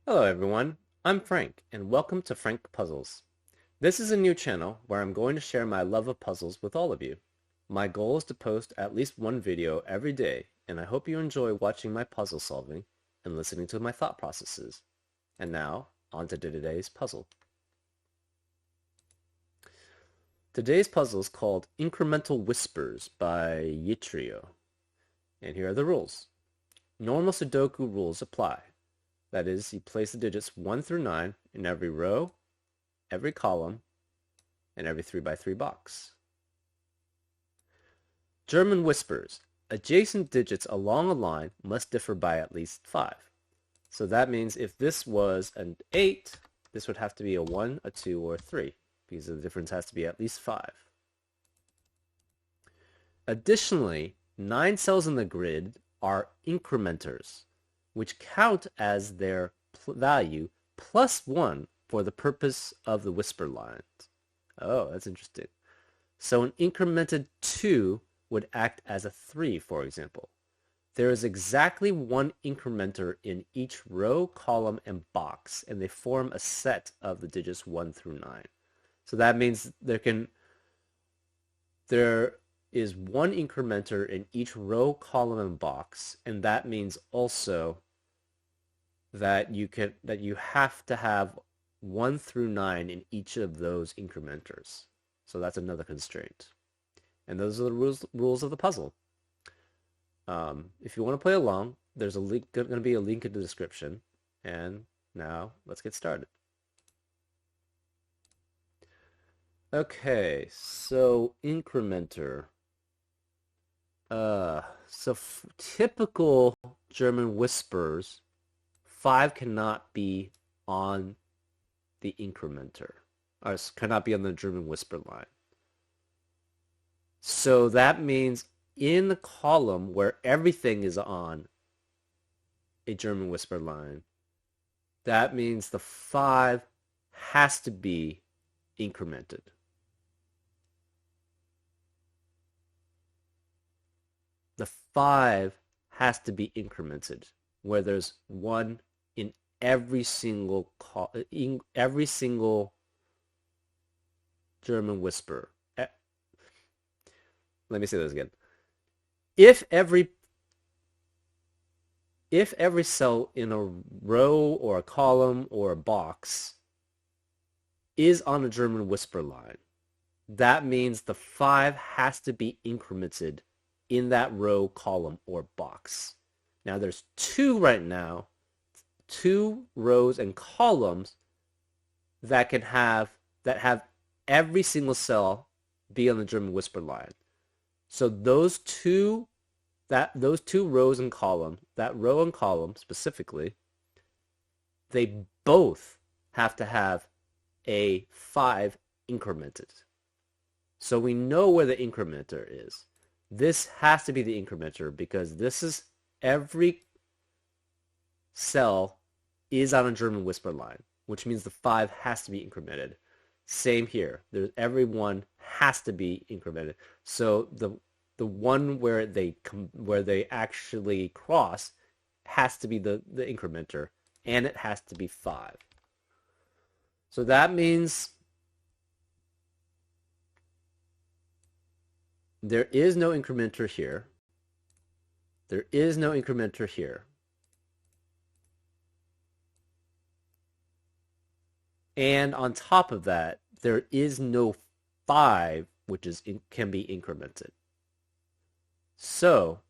Hello everyone, I'm Frank, and welcome to Frank Puzzles. This is a new channel where I'm going to share my love of puzzles with all of you. My goal is to post at least one video every day, and I hope you enjoy watching my puzzle solving and listening to my thought processes. And now, on to today's puzzle. Today's puzzle is called Incremental Whispers by Yitrio. And here are the rules. Normal Sudoku rules apply. That is, you place the digits 1 through 9 in every row, every column, and every 3x3 box. German whispers. Adjacent digits along a line must differ by at least 5. So that means if this was an 8, this would have to be a 1, a 2, or a 3, because the difference has to be at least 5. Additionally, 9 cells in the grid are incrementers, which count as their value plus 1 for the purpose of the whisper lines. Oh, that's interesting. So an incremented 2 would act as a 3, for example. There is exactly one incrementer in each row, column, and box, and they form a set of the digits 1 through 9. So that means there is one incrementer in each row, column, and box, and that means also that you have to have 1 through 9 in each of those incrementers. So that's another constraint. And those are the rules of the puzzle. If you want to play along, there's going to be a link in the description. And now let's get started. Okay, so incrementer. Typical German whispers, 5 cannot be on the incrementer, or cannot be on the German whisper line. So that means in the column where everything is on a German whisper line, that means the 5 has to be incremented. The 5 has to be incremented, where there's 1 in every single German whisper. Let me say this again. If every cell in a row or a column or a box is on a German whisper line, that means the 5 has to be incremented in that row, column, or box. Now there's 2 right now, 2 rows and columns that have every single cell be on the German whisper line. So those two rows and column, that row and column specifically, they both have to have a 5 incremented. So we know where the incrementer is. This has to be the incrementer because this is every cell is on a German whisper line, which means the 5 has to be incremented. Same here. Every one has to be incremented. So the one where they actually cross has to be the incrementer, and it has to be 5. So that means there is no incrementer here. There is no incrementer here. And on top of that, there is no 5 which can be incremented. So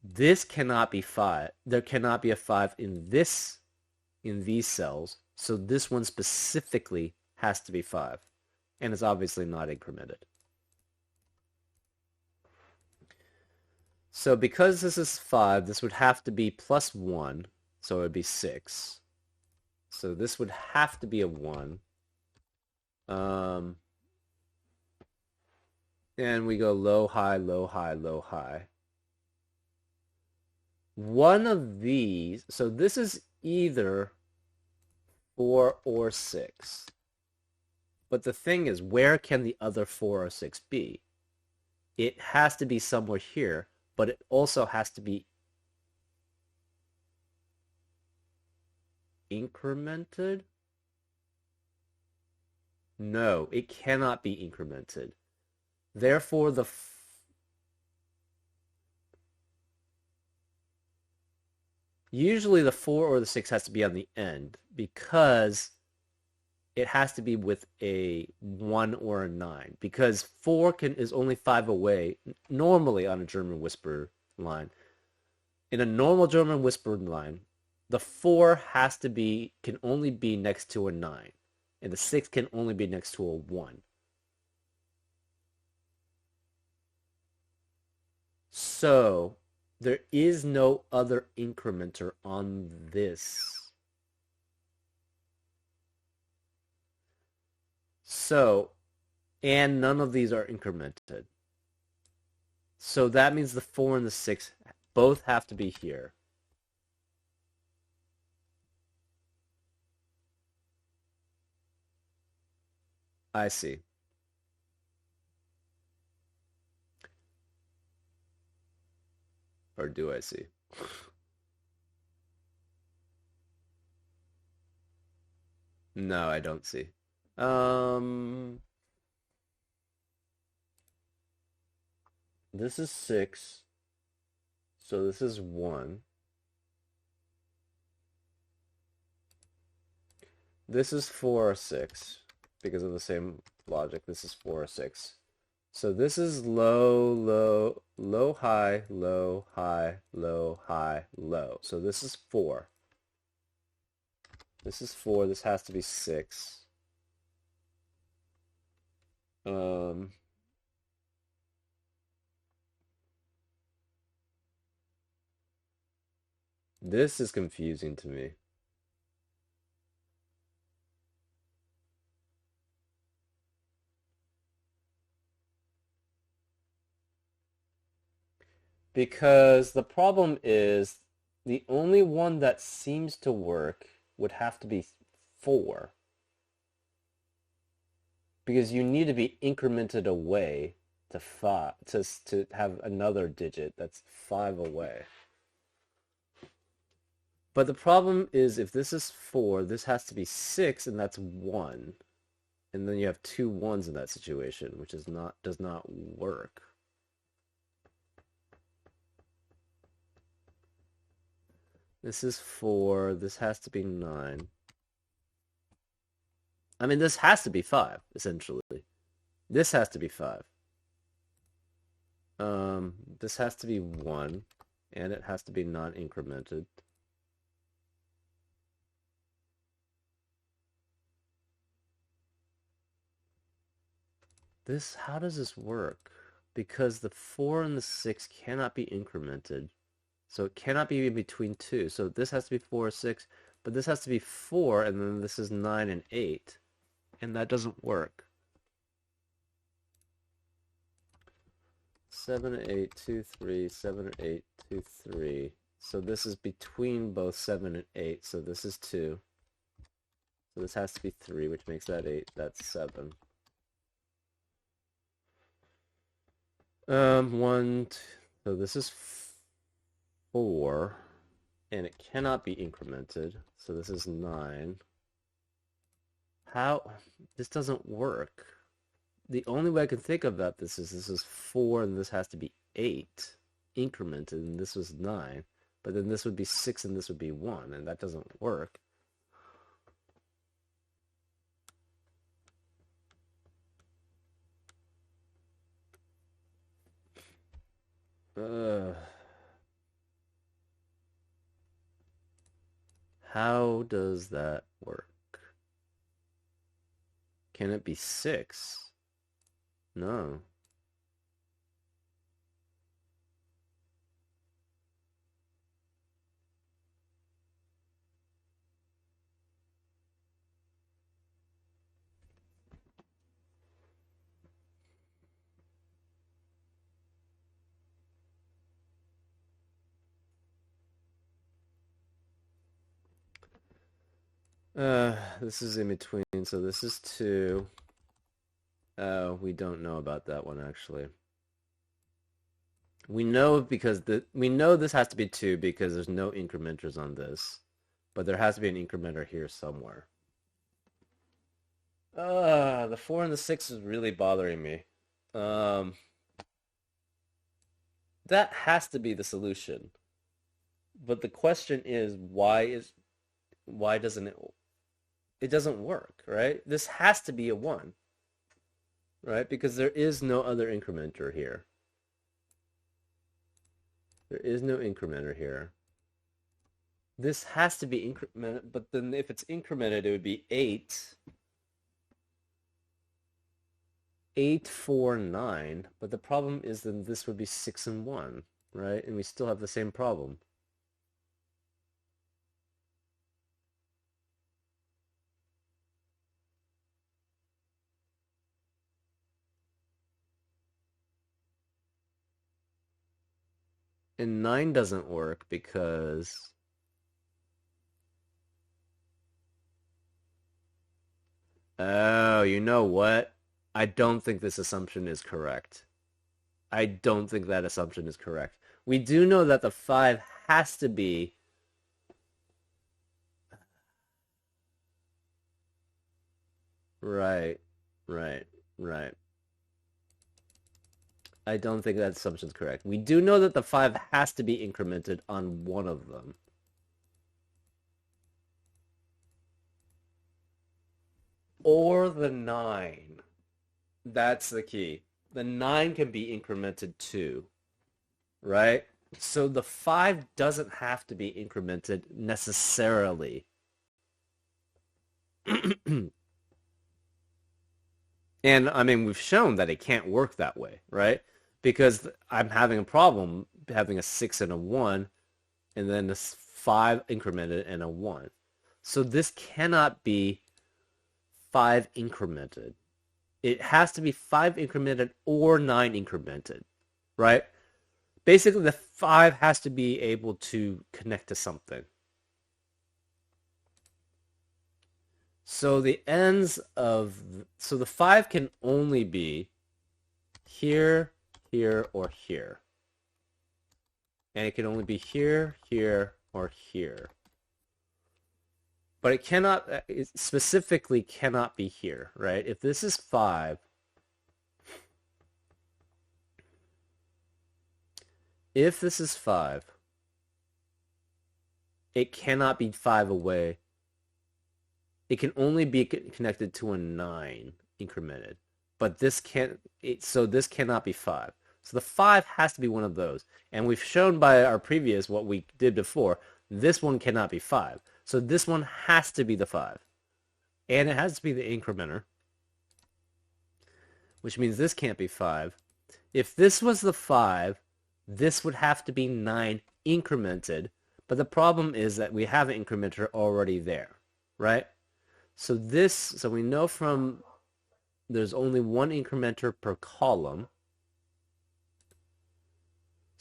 this cannot be 5. There cannot be a 5 in these cells. So this one specifically has to be 5. And it's obviously not incremented. So because this is 5, this would have to be plus 1. So it would be 6. So this would have to be a 1. And we go low, high, low, high, low, high. One of these, so this is either 4 or 6. But the thing is, where can the other 4 or 6 be? It has to be somewhere here, but it also has to be incremented? No, it cannot be incremented. Therefore, usually the 4 or the 6 has to be on the end because it has to be with a 1 or a 9 because 4 is only 5 away normally on a German whisper line. In a normal German whisper line, the 4 can only be next to a 9 and the 6 can only be next to a 1. So there is no other incrementer on this. So, and none of these are incremented. So that means the 4 and the 6 both have to be here. I see. Or do I see? No, I don't see. Um, this is 6. So this is 1. This is 4 or 6 because of the same logic. This is 4 or 6. So this is low, low, low, high, low, high, low, high, low. So this is 4. This is 4. This has to be 6. Um, this is confusing to me. Because the problem is the only one that seems to work would have to be 4. Because you need to be incremented away to 5 to have another digit that's 5 away. But the problem is if this is 4, this has to be 6 and that's 1. And then you have 2 1s in that situation, which does not work. This is 4. This has to be 9. I mean, this has to be 5, essentially. This has to be 5. This has to be 1, and it has to be non-incremented. How does this work? Because the 4 and the 6 cannot be incremented. So it cannot be in between 2. So this has to be 4 or 6, but this has to be 4, and then this is 9 and 8. And that doesn't work. 7, 8, 2, 3, 7, 8, 2, 3. So this is between both 7 and 8, so this is 2. So this has to be 3, which makes that 8. That's 7. 1, so this is 4, and it cannot be incremented. So this is 9. How? This doesn't work. The only way I can think about this is 4 and this has to be 8 incremented and this was 9. But then this would be 6 and this would be 1 and that doesn't work. How does that work? Can it be 6? No. This is in between, so this is 2. Oh, we don't know about that one actually. We know because we know this has to be 2 because there's no incrementers on this. but there has to be an incrementer here somewhere. The 4 and the 6 is really bothering me. Um, that has to be the solution. But the question is, why doesn't it doesn't work, right? This has to be a 1, right? Because there is no other incrementer here. There is no incrementer here. This has to be incremented, but then if it's incremented, it would be 8. 8, 4, 9. But the problem is then this would be 6 and 1, right? And we still have the same problem. And 9 doesn't work because oh, you know what? I don't think this assumption is correct. I don't think that assumption is correct. We do know that the 5 has to be right, right, right. I don't think that assumption is correct. We do know that the 5 has to be incremented on one of them. Or the 9. That's the key. The 9 can be incremented too, right? So the 5 doesn't have to be incremented necessarily. And I mean, we've shown that it can't work that way, right? Because I'm having a problem having a 6 and a 1, and then a 5 incremented and a 1. So this cannot be 5 incremented. It has to be 5 incremented or 9 incremented, right? Basically, the 5 has to be able to connect to something. So the so the 5 can only be here, here, or here. And it can only be here, here, or here. But it cannot, it specifically cannot be here, right? If this is 5, if this is 5, it cannot be 5 away. It can only be connected to a 9 incremented. But this can't, so this cannot be 5. So the 5 has to be one of those. And we've shown by our previous, what we did before, this one cannot be 5. So this one has to be the 5. And it has to be the incrementer, which means this can't be 5. If this was the 5, this would have to be 9 incremented. But the problem is that we have an incrementer already there, right? So we know from there's only one incrementer per column.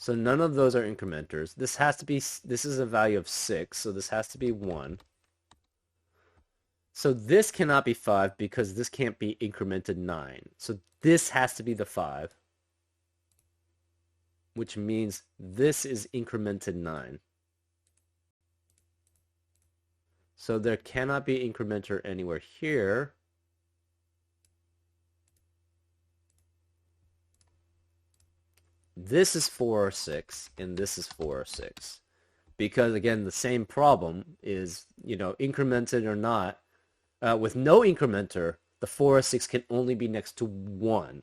So none of those are incrementers. This is a value of 6, so this has to be 1. So this cannot be 5 because this can't be incremented 9. So this has to be the 5, which means this is incremented 9. So there cannot be incrementer anywhere here. This is 4 or 6, and this is 4 or 6. Because, again, the same problem is, incremented or not. With no incrementer, the 4 or 6 can only be next to 1.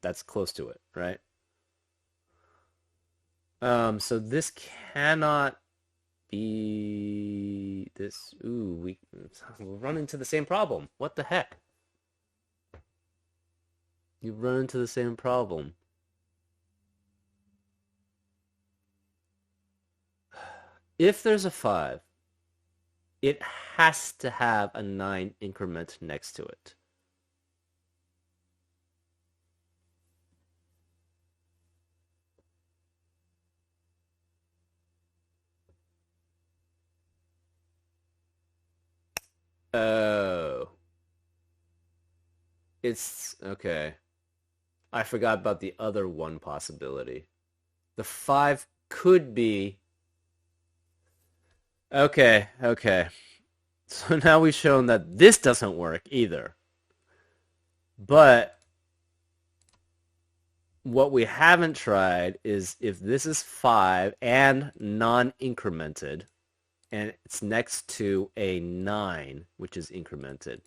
That's close to it, right? So this cannot be this. Ooh, we'll run into the same problem. What the heck? You run into the same problem. If there's a 5, it has to have a 9 increment next to it. Oh. It's okay. I forgot about the other one possibility. The 5 could be Okay, okay. So now we've shown that this doesn't work either. But what we haven't tried is if this is 5 and non-incremented, and it's next to a 9, which is incremented.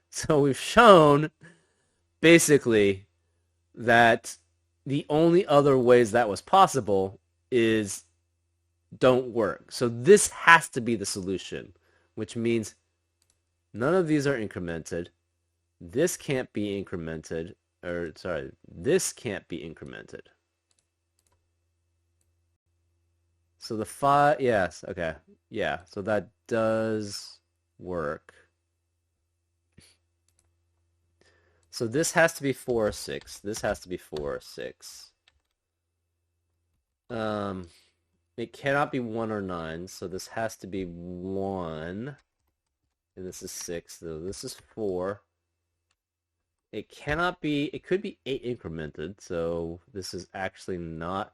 So we've shown basically that the only other ways that was possible is don't work. So this has to be the solution, which means none of these are incremented. This can't be incremented, or sorry, this can't be incremented. So the 5, yes, okay. Yeah, so that does work. So this has to be 4 or 6. This has to be 4 or 6. Um, it cannot be 1 or 9, so this has to be 1. And this is 6, so this is 4. It cannot be, it could be 8 incremented, so this is actually not,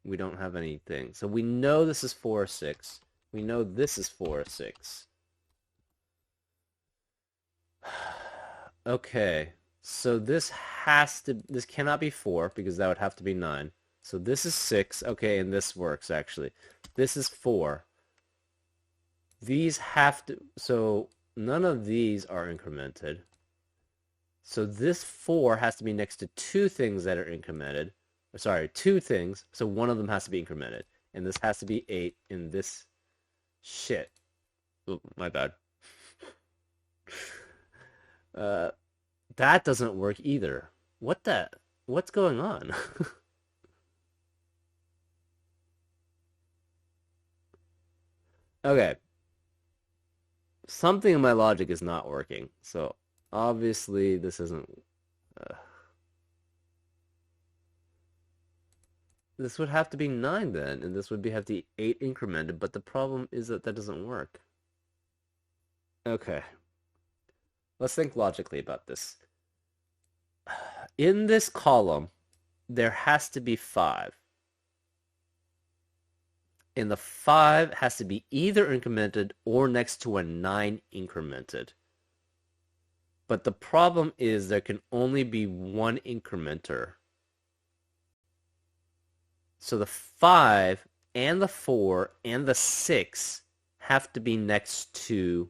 we don't have anything. So we know this is 4 or 6. We know this is 4 or 6. Okay, so this cannot be 4 because that would have to be 9. So this is 6. Okay, and this works actually. This is 4. These have to, so none of these are incremented. So this 4 has to be next to two things that are incremented. Sorry, two things. So one of them has to be incremented. And this has to be 8 in this shit. Oh, my bad. Uh, that doesn't work either. What's going on? Okay, something in my logic is not working. So obviously this isn't. Uh, this would have to be 9 then, and this would have to be 8 incremented. But the problem is that that doesn't work. Okay, let's think logically about this. In this column, there has to be 5. And the 5 has to be either incremented or next to a 9 incremented. But the problem is there can only be one incrementer. So the 5 and the 4 and the 6 have to be next to,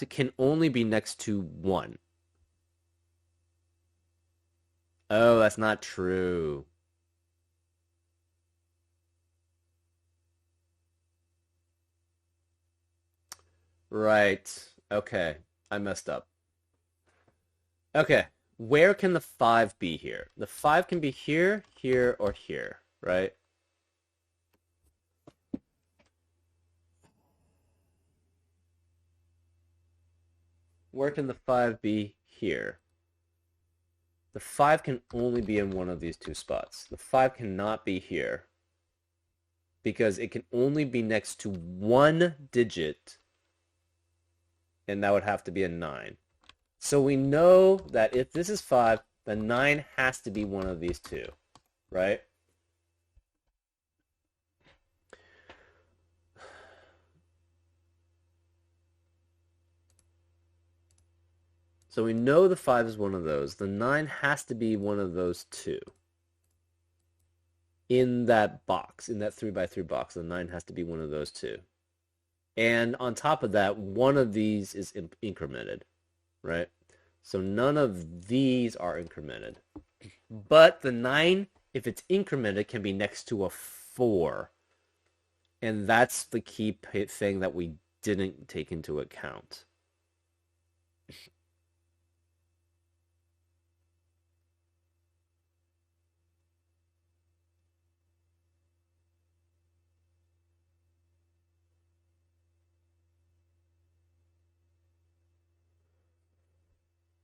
can only be next to 1. Oh, that's not true. Right. Okay. I messed up. Okay. Where can the 5 be here? The 5 can be here, here, or here, right? Where can the 5 be here? The 5 can only be in one of these two spots. The 5 cannot be here because it can only be next to one digit, and that would have to be a 9. So we know that if this is 5, the 9 has to be one of these two, right? So we know the 5 is one of those. The 9 has to be one of those two. In that box, in that 3 by 3 box, the 9 has to be one of those two. And on top of that, one of these is incremented, right? So none of these are incremented. But the 9, if it's incremented, can be next to a 4. And that's the key thing that we didn't take into account.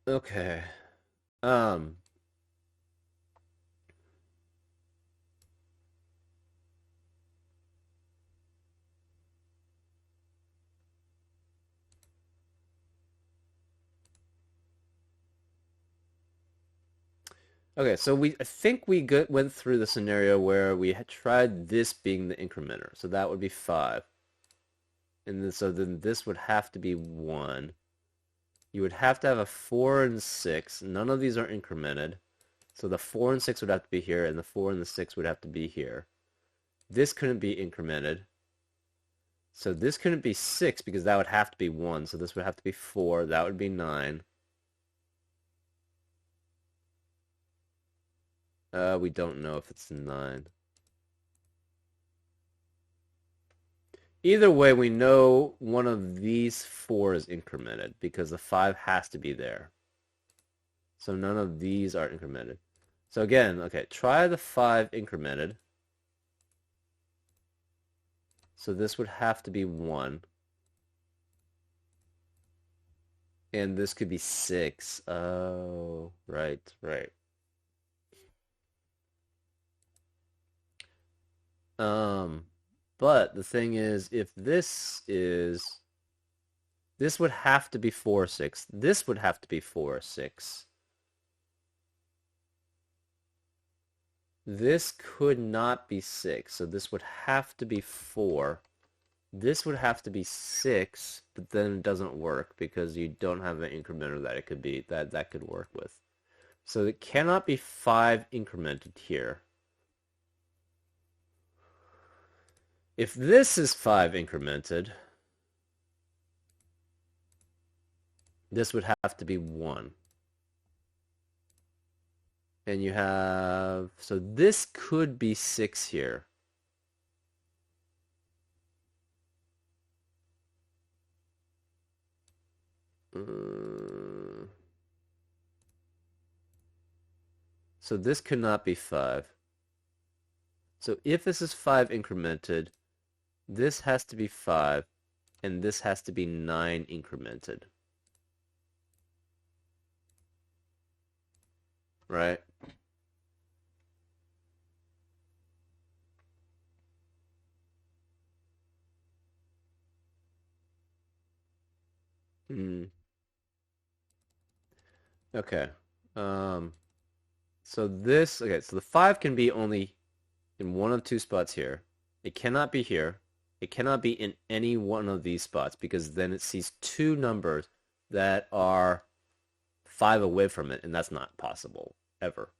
Okay. Um, Okay, so I think we went through the scenario where we had tried this being the incrementer. So that would be 5. And then this would have to be 1. You would have to have a 4 and 6. None of these are incremented. So the 4 and 6 would have to be here, and the 4 and the 6 would have to be here. This couldn't be incremented. So this couldn't be 6 because that would have to be 1. So this would have to be 4. That would be 9. We don't know if it's 9. Either way, we know one of these 4 is incremented because the 5 has to be there. So none of these are incremented. So again, okay, try the 5 incremented. So this would have to be 1. And this could be 6. Oh, right, right. Um, but the thing is, if this would have to be 4, 6. This would have to be 4, 6. This could not be 6, so this would have to be 4. This would have to be 6, but then it doesn't work because you don't have an incrementer that it could be that could work with. So it cannot be 5 incremented here. If this is 5 incremented, this would have to be 1. And you have, so this could be 6 here. So this could not be 5. So if this is 5 incremented, this has to be 5, and this has to be 9 incremented. Right? Hmm. Okay. Um, so the 5 can be only in one of two spots here. It cannot be here. It cannot be in any one of these spots because then it sees two numbers that are 5 away from it, and that's not possible ever.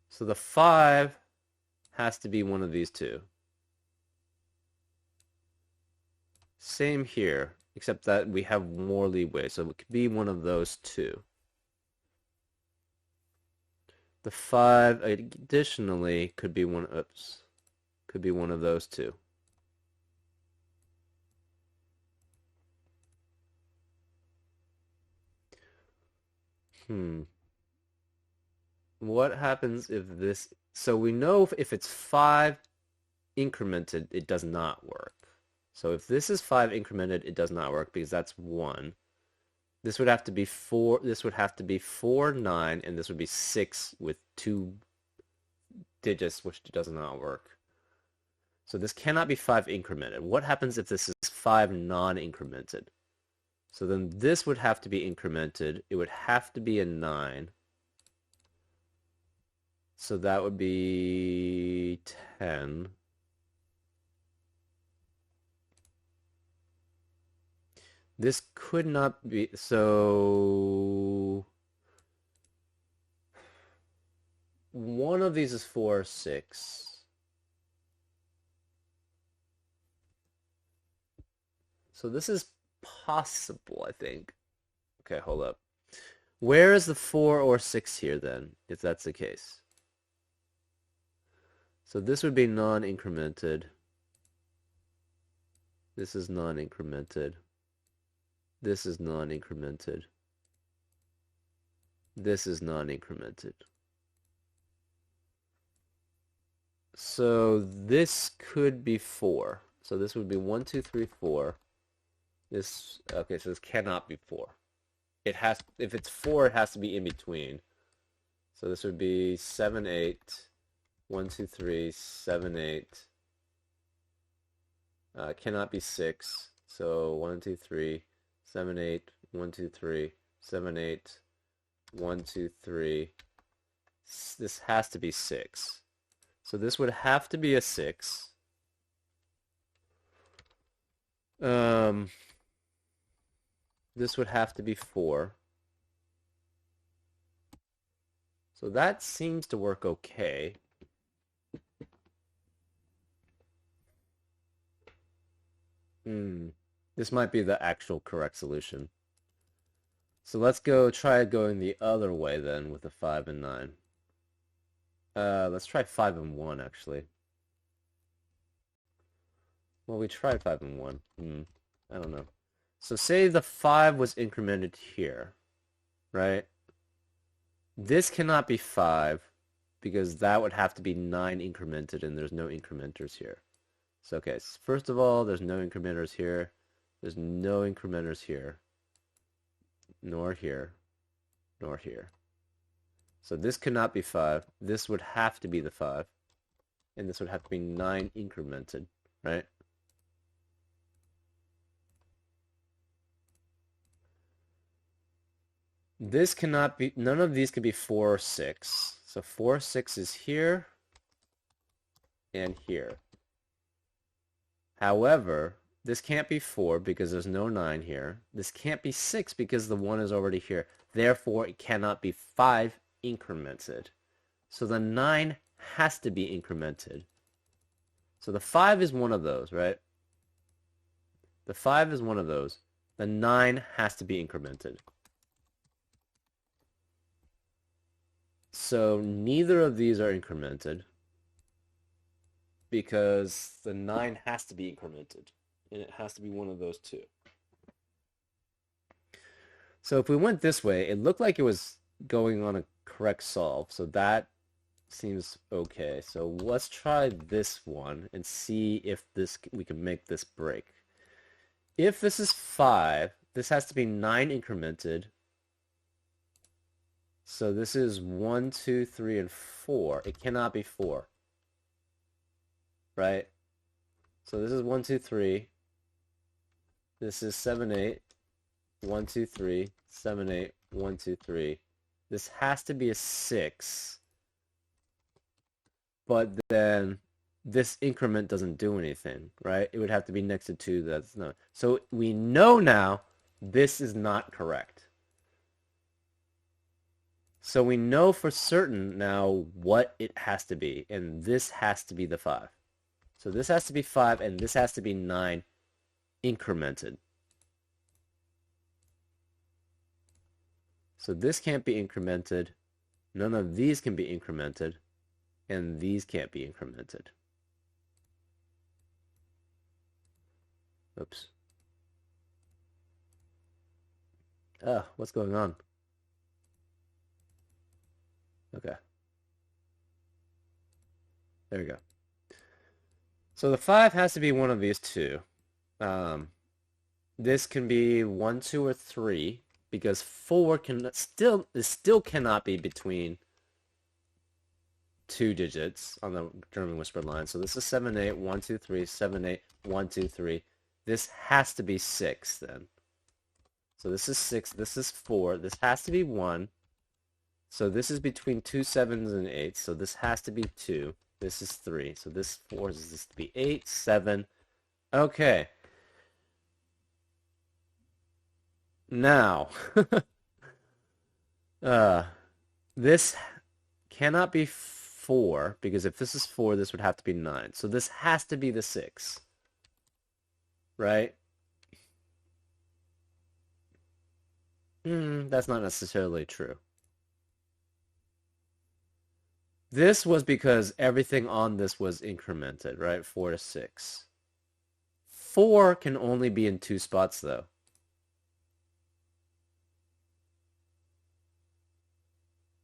So the 5 has to be one of these two. Same here, except that we have more leeway, so it could be one of those two. The 5 additionally could be could be one of those two. What happens if this, so we know if it's 5 incremented, it does not work. So if this is 5 incremented, it does not work because that's 1. This would have to be 4, this would have to be 4, 9, and this would be 6 with 2 digits, which does not work. So this cannot be 5 incremented. What happens if this is 5 non-incremented? So then this would have to be incremented. It would have to be a 9. So that would be 10. This could not be, so one of these is 4, 6. So this is possible, I think. Okay, hold up. Where is the 4 or 6 here then, if that's the case? So this would be non-incremented. This is non-incremented. This is non-incremented. This is non-incremented. So this could be 4. So this would be 1, 2, 3, 4. This, okay, so this cannot be 4. It has, if it's 4, it has to be in between. So this would be 7, 8. 1, 2, 3, 7, 8. Cannot be 6. So 1, 2, 3, 7, 8. 1, 2, 3, 7, 8. 1, 2, 3. This has to be 6. So this would have to be a 6. This would have to be 4. So that seems to work okay. This might be the actual correct solution. So let's try going the other way then with the 5 and 9. Let's try 5 and 1 actually. Well, we tried 5 and 1. I don't know. So say the 5 was incremented here, right? This cannot be 5 because that would have to be 9 incremented and there's no incrementers here. So okay, first of all, there's no incrementers here. There's no incrementers here. Nor here. Nor here. So this could not be 5. This would have to be the 5. And this would have to be 9 incremented, right? This cannot be, none of these could be 4 or 6. So 4, 6 is here and here. However, this can't be 4 because there's no 9 here. This can't be 6 because the 1 is already here. Therefore, it cannot be 5 incremented. So the 9 has to be incremented. So the 5 is one of those, right? The 5 is one of those. The 9 has to be incremented. So neither of these are incremented because the 9 has to be incremented, and it has to be one of those two. So if we went this way, it looked like it was going on a correct solve, so that seems okay. So let's try this one and see if we can make this break. If this is 5, this has to be 9 incremented. So this is 1, 2, 3, and 4. It cannot be 4. Right? So this is 1, 2, 3. This is 7, 8. 1, 2, 3. 7, 8. 1, 2, 3. This has to be a 6. But then this increment doesn't do anything, right? It would have to be next to 2. That's not. So we know now this is not correct. So we know for certain now what it has to be, and this has to be the 5. So this has to be 5, and this has to be 9 incremented. So this can't be incremented. None of these can be incremented, and these can't be incremented. Oops. What's going on? Okay. There we go. So the 5 has to be one of these two. This can be 1, 2, or 3 because 4 still cannot be between 2 digits on the German whisper line. So this is 7, 8, 1, 2, 3, 7, 8, 1, 2, 3. This has to be 6 then. So this is 6, this is 4, this has to be 1. So this is between 2 7s and 8, so this has to be 2. This is 3, so this forces this to be 8, 7. Okay. Now, this cannot be 4, because if this is 4, this would have to be 9. So this has to be the 6. Right? That's not necessarily true. This was because everything on this was incremented, right? 4 to 6. 4 can only be in 2 spots, though.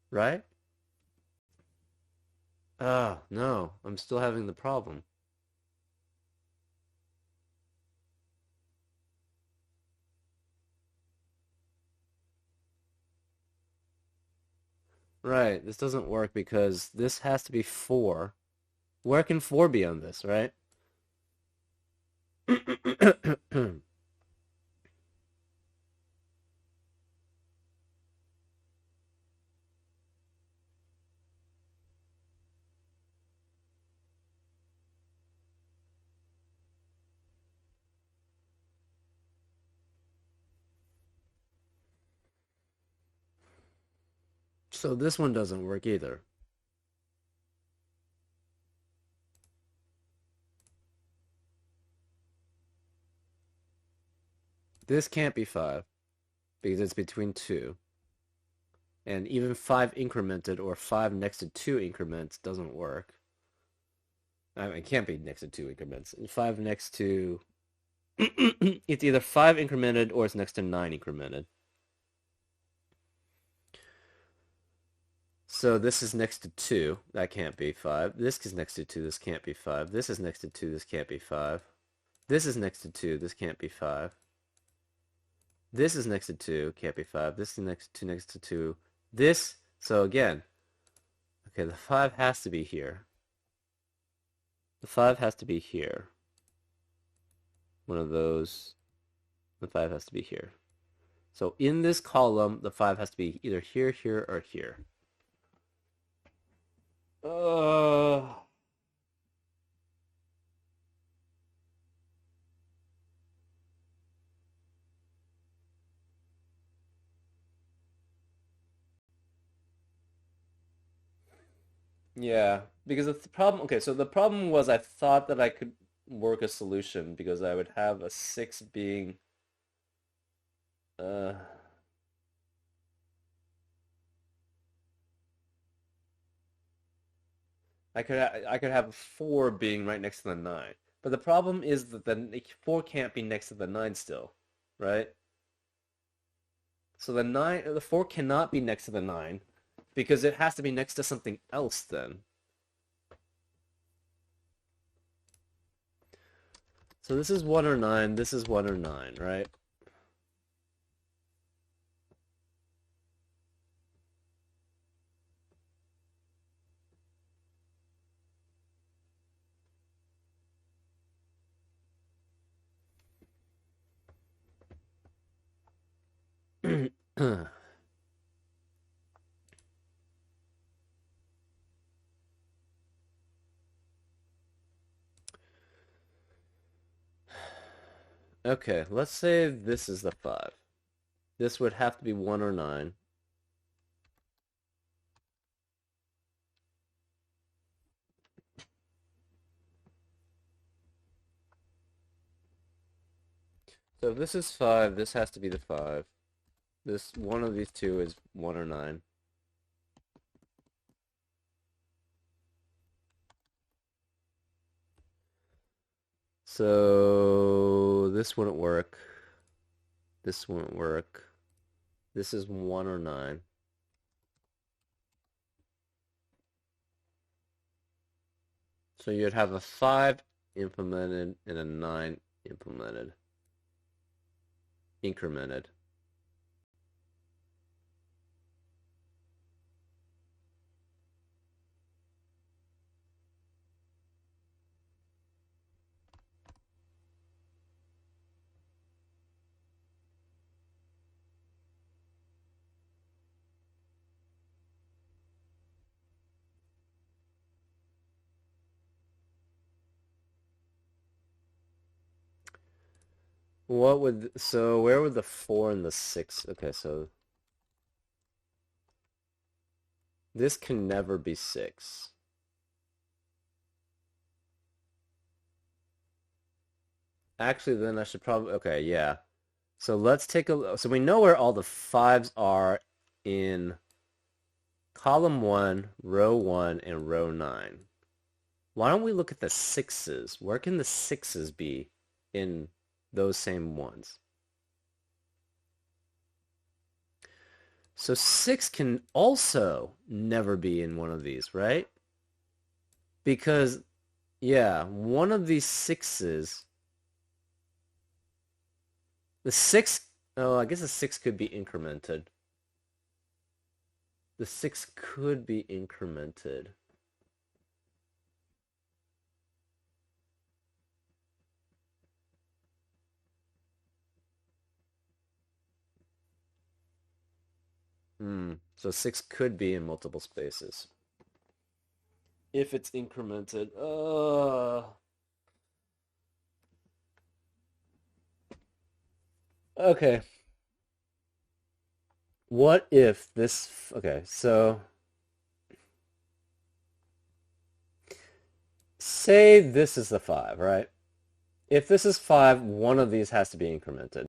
Right? Oh, no. I'm still having the problem. Right, this doesn't work because this has to be 4. Where can 4 be on this, right? So this one doesn't work either. This can't be 5 because it's between 2. And even 5 incremented or 5 next to 2 increments doesn't work. I mean, it can't be next to 2 increments. 5 next to... it's either 5 incremented or it's next to 9 incremented. So this is next to 2. That can't be 5. This is next to 2. This can't be 5. This is next to 2. This can't be 5. This is next to 2. This can't be 5. This is next to 2. Can't be 5. This is next to 2. This... So again... Okay, the 5 has to be here. The 5 has to be here. One of those. The 5 has to be here. So in this column, the 5 has to be either here, here, or here. Uh, yeah, because the problem, okay, so the problem was I thought that I could work a solution because I would have a 6 being, uh, I could have a 4 being right next to the 9. But the problem is that the 4 can't be next to the 9 still, right? So the 4 cannot be next to the 9 because it has to be next to something else then. So this is 1 or 9, this is 1 or 9, right? Okay, let's say this is the 5. This would have to be 1 or 9. So if this is 5, this has to be the 5. This one of these two is 1 or 9. So this wouldn't work. This wouldn't work. This is 1 or 9. So you'd have a 5 implemented and a 9 implemented. Incremented. So where would the 4 and the 6, okay, so this can never be 6. Actually, then I should probably, okay, yeah. So let's take so we know where all the 5s are in column 1, row 1, and row 9. Why don't we look at the 6s? Where can the 6s be in those same ones? So 6 can also never be in one of these, right? Because, yeah, one of these 6s, the 6, oh, I guess the 6 could be incremented. The 6 could be incremented. So 6 could be in multiple spaces. If it's incremented. Okay. what if this, okay, so say this is the 5, right? If this is 5, one of these has to be incremented,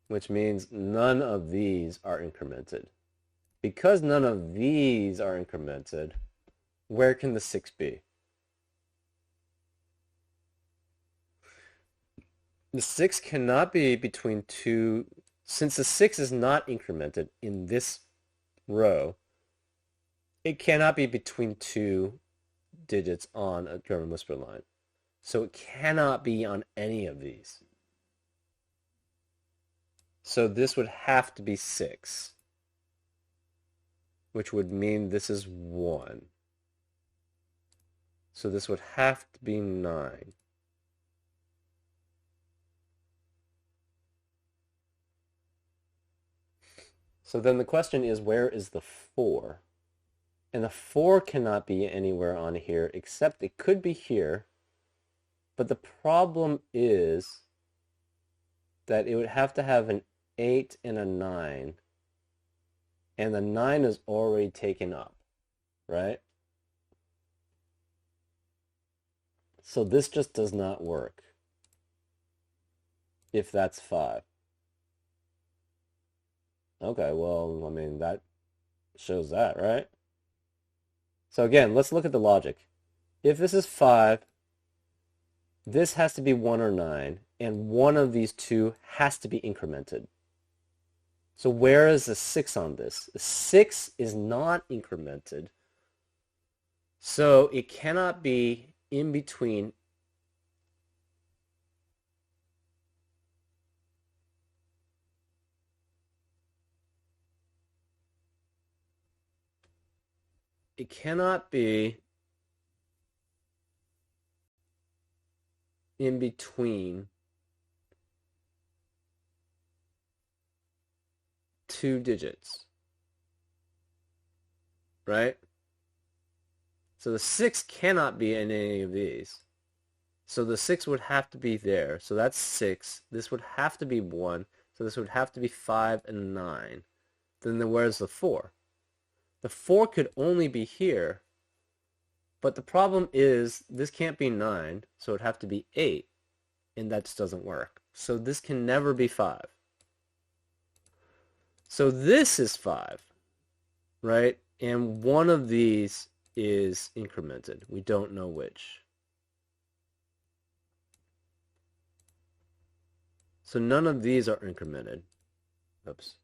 which means none of these are incremented. Because none of these are incremented, where can the 6 be? The 6 cannot be between two, since the 6 is not incremented in this row, it cannot be between two digits on a German whisper line. So it cannot be on any of these. So this would have to be 6, which would mean this is 1. So this would have to be 9. So then the question is, where is the 4? And the 4 cannot be anywhere on here, except it could be here. But the problem is that it would have to have an 8 and a 9. And the 9 is already taken up, right? So this just does not work if that's 5. Okay, well, I mean, that shows that, right? So again, let's look at the logic. If this is 5, this has to be 1 or 9, and one of these two has to be incremented. So where is the 6 on this? The 6 is not incremented, so it cannot be in between it cannot be in between two digits, right? So the 6 cannot be in any of these. So the 6 would have to be there. So that's 6. This would have to be 1. So this would have to be 5 and 9. Then where's the 4? The 4 could only be here. But the problem is this can't be 9. So it would have to be 8. And that just doesn't work. So this can never be 5. So this is 5, right? And one of these is incremented. We don't know which. So none of these are incremented. Oops.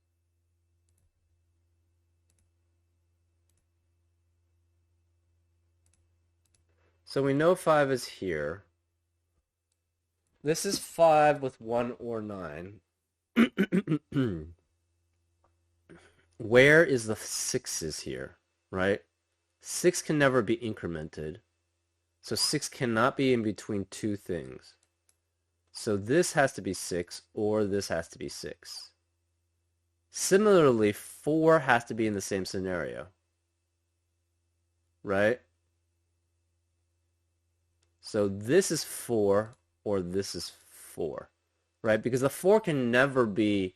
So we know 5 is here. This is 5 with 1 or 9. Where is the 6's here, right? 6 can never be incremented. So 6 cannot be in between two things. So this has to be 6 or this has to be 6. Similarly, 4 has to be in the same scenario, right? So this is 4 or this is 4, right? Because the 4 can never be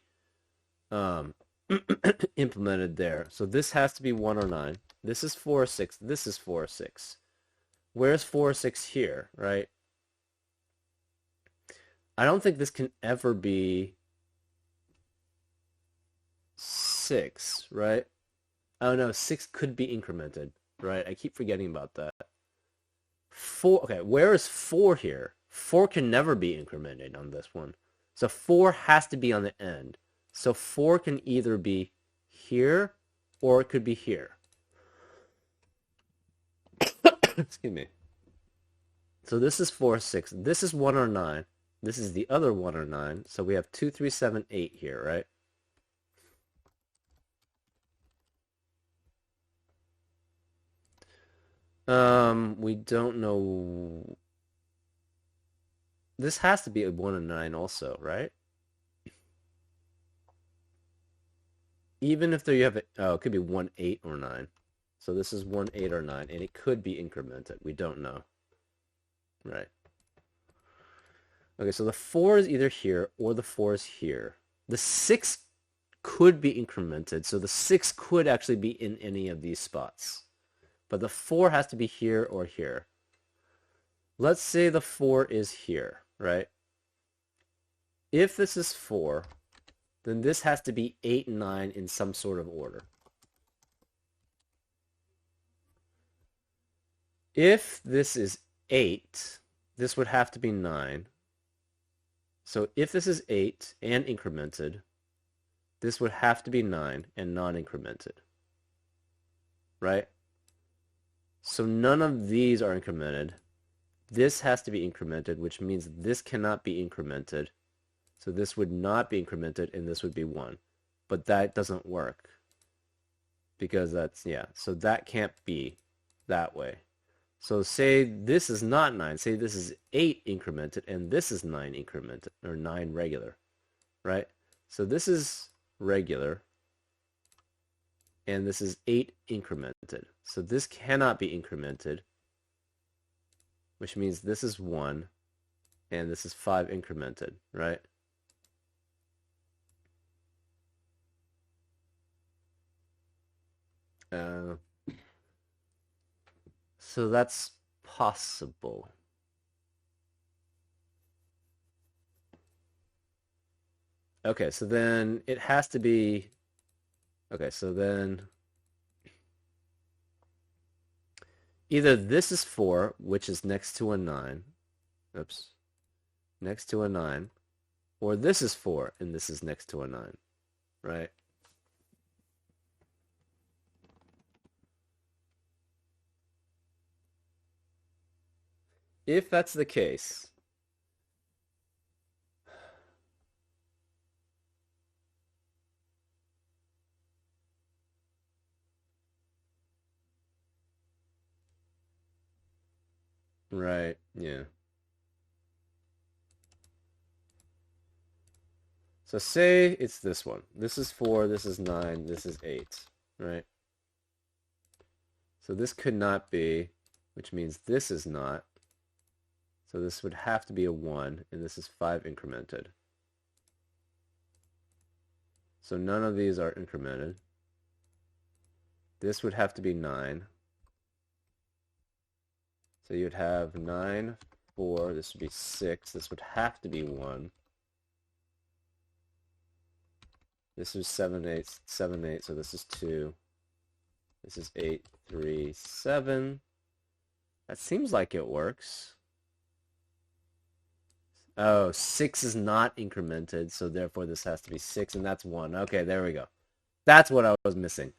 implemented there. So this has to be 1 or 9. This is 4 or 6. This is 4 or 6. Where's 4 or 6 here, right? I don't think this can ever be 6, right? Oh no, 6 could be incremented, right? I keep forgetting about that. 4, okay, where is 4 here? 4 can never be incremented on this one. So 4 has to be on the end. So 4 can either be here or it could be here. Excuse me. So this is 4, 6. This is 1 or 9. This is the other 1 or 9. So we have 2, 3, 7, 8 here, right? We don't know. This has to be a 1 and 9 also, right? Even if there you have it, oh, it could be 1, 8, or 9. So this is 1, 8, or 9, and it could be incremented. We don't know. Right. Okay, so the 4 is either here or the 4 is here. The 6 could be incremented, so the 6 could actually be in any of these spots. But the 4 has to be here or here. Let's say the 4 is here, right? If this is 4, then this has to be 8 and 9 in some sort of order. If this is 8, this would have to be 9. So if this is 8 and incremented, this would have to be 9 and non-incremented, right? So none of these are incremented. This has to be incremented, which means this cannot be incremented. So this would not be incremented, and this would be 1. But that doesn't work. Because that's, yeah, so that can't be that way. So say this is not 9. Say this is 8 incremented, and this is 9 incremented, or 9 regular, right? So this is regular, and this is 8 incremented. So this cannot be incremented, which means this is 1, and this is 5 incremented, right? So that's possible. Okay, so then it has to be... Okay, so then either this is 4, which is next to a 9. Oops. Next to a 9. Or this is 4, and this is next to a 9. Right? If that's the case, right, yeah. So say it's this one. This is 4, this is 9, this is 8, right? So this could not be, which means this is not. So this would have to be a 1, and this is 5 incremented. So none of these are incremented. This would have to be 9. So you'd have 9, 4, this would be 6. This would have to be 1. This is 7, 8, 7, 8, so this is 2. This is 8, 3, 7. That seems like it works. Oh, 6 is not incremented, so therefore this has to be 6, and that's 1. Okay, there we go. That's what I was missing.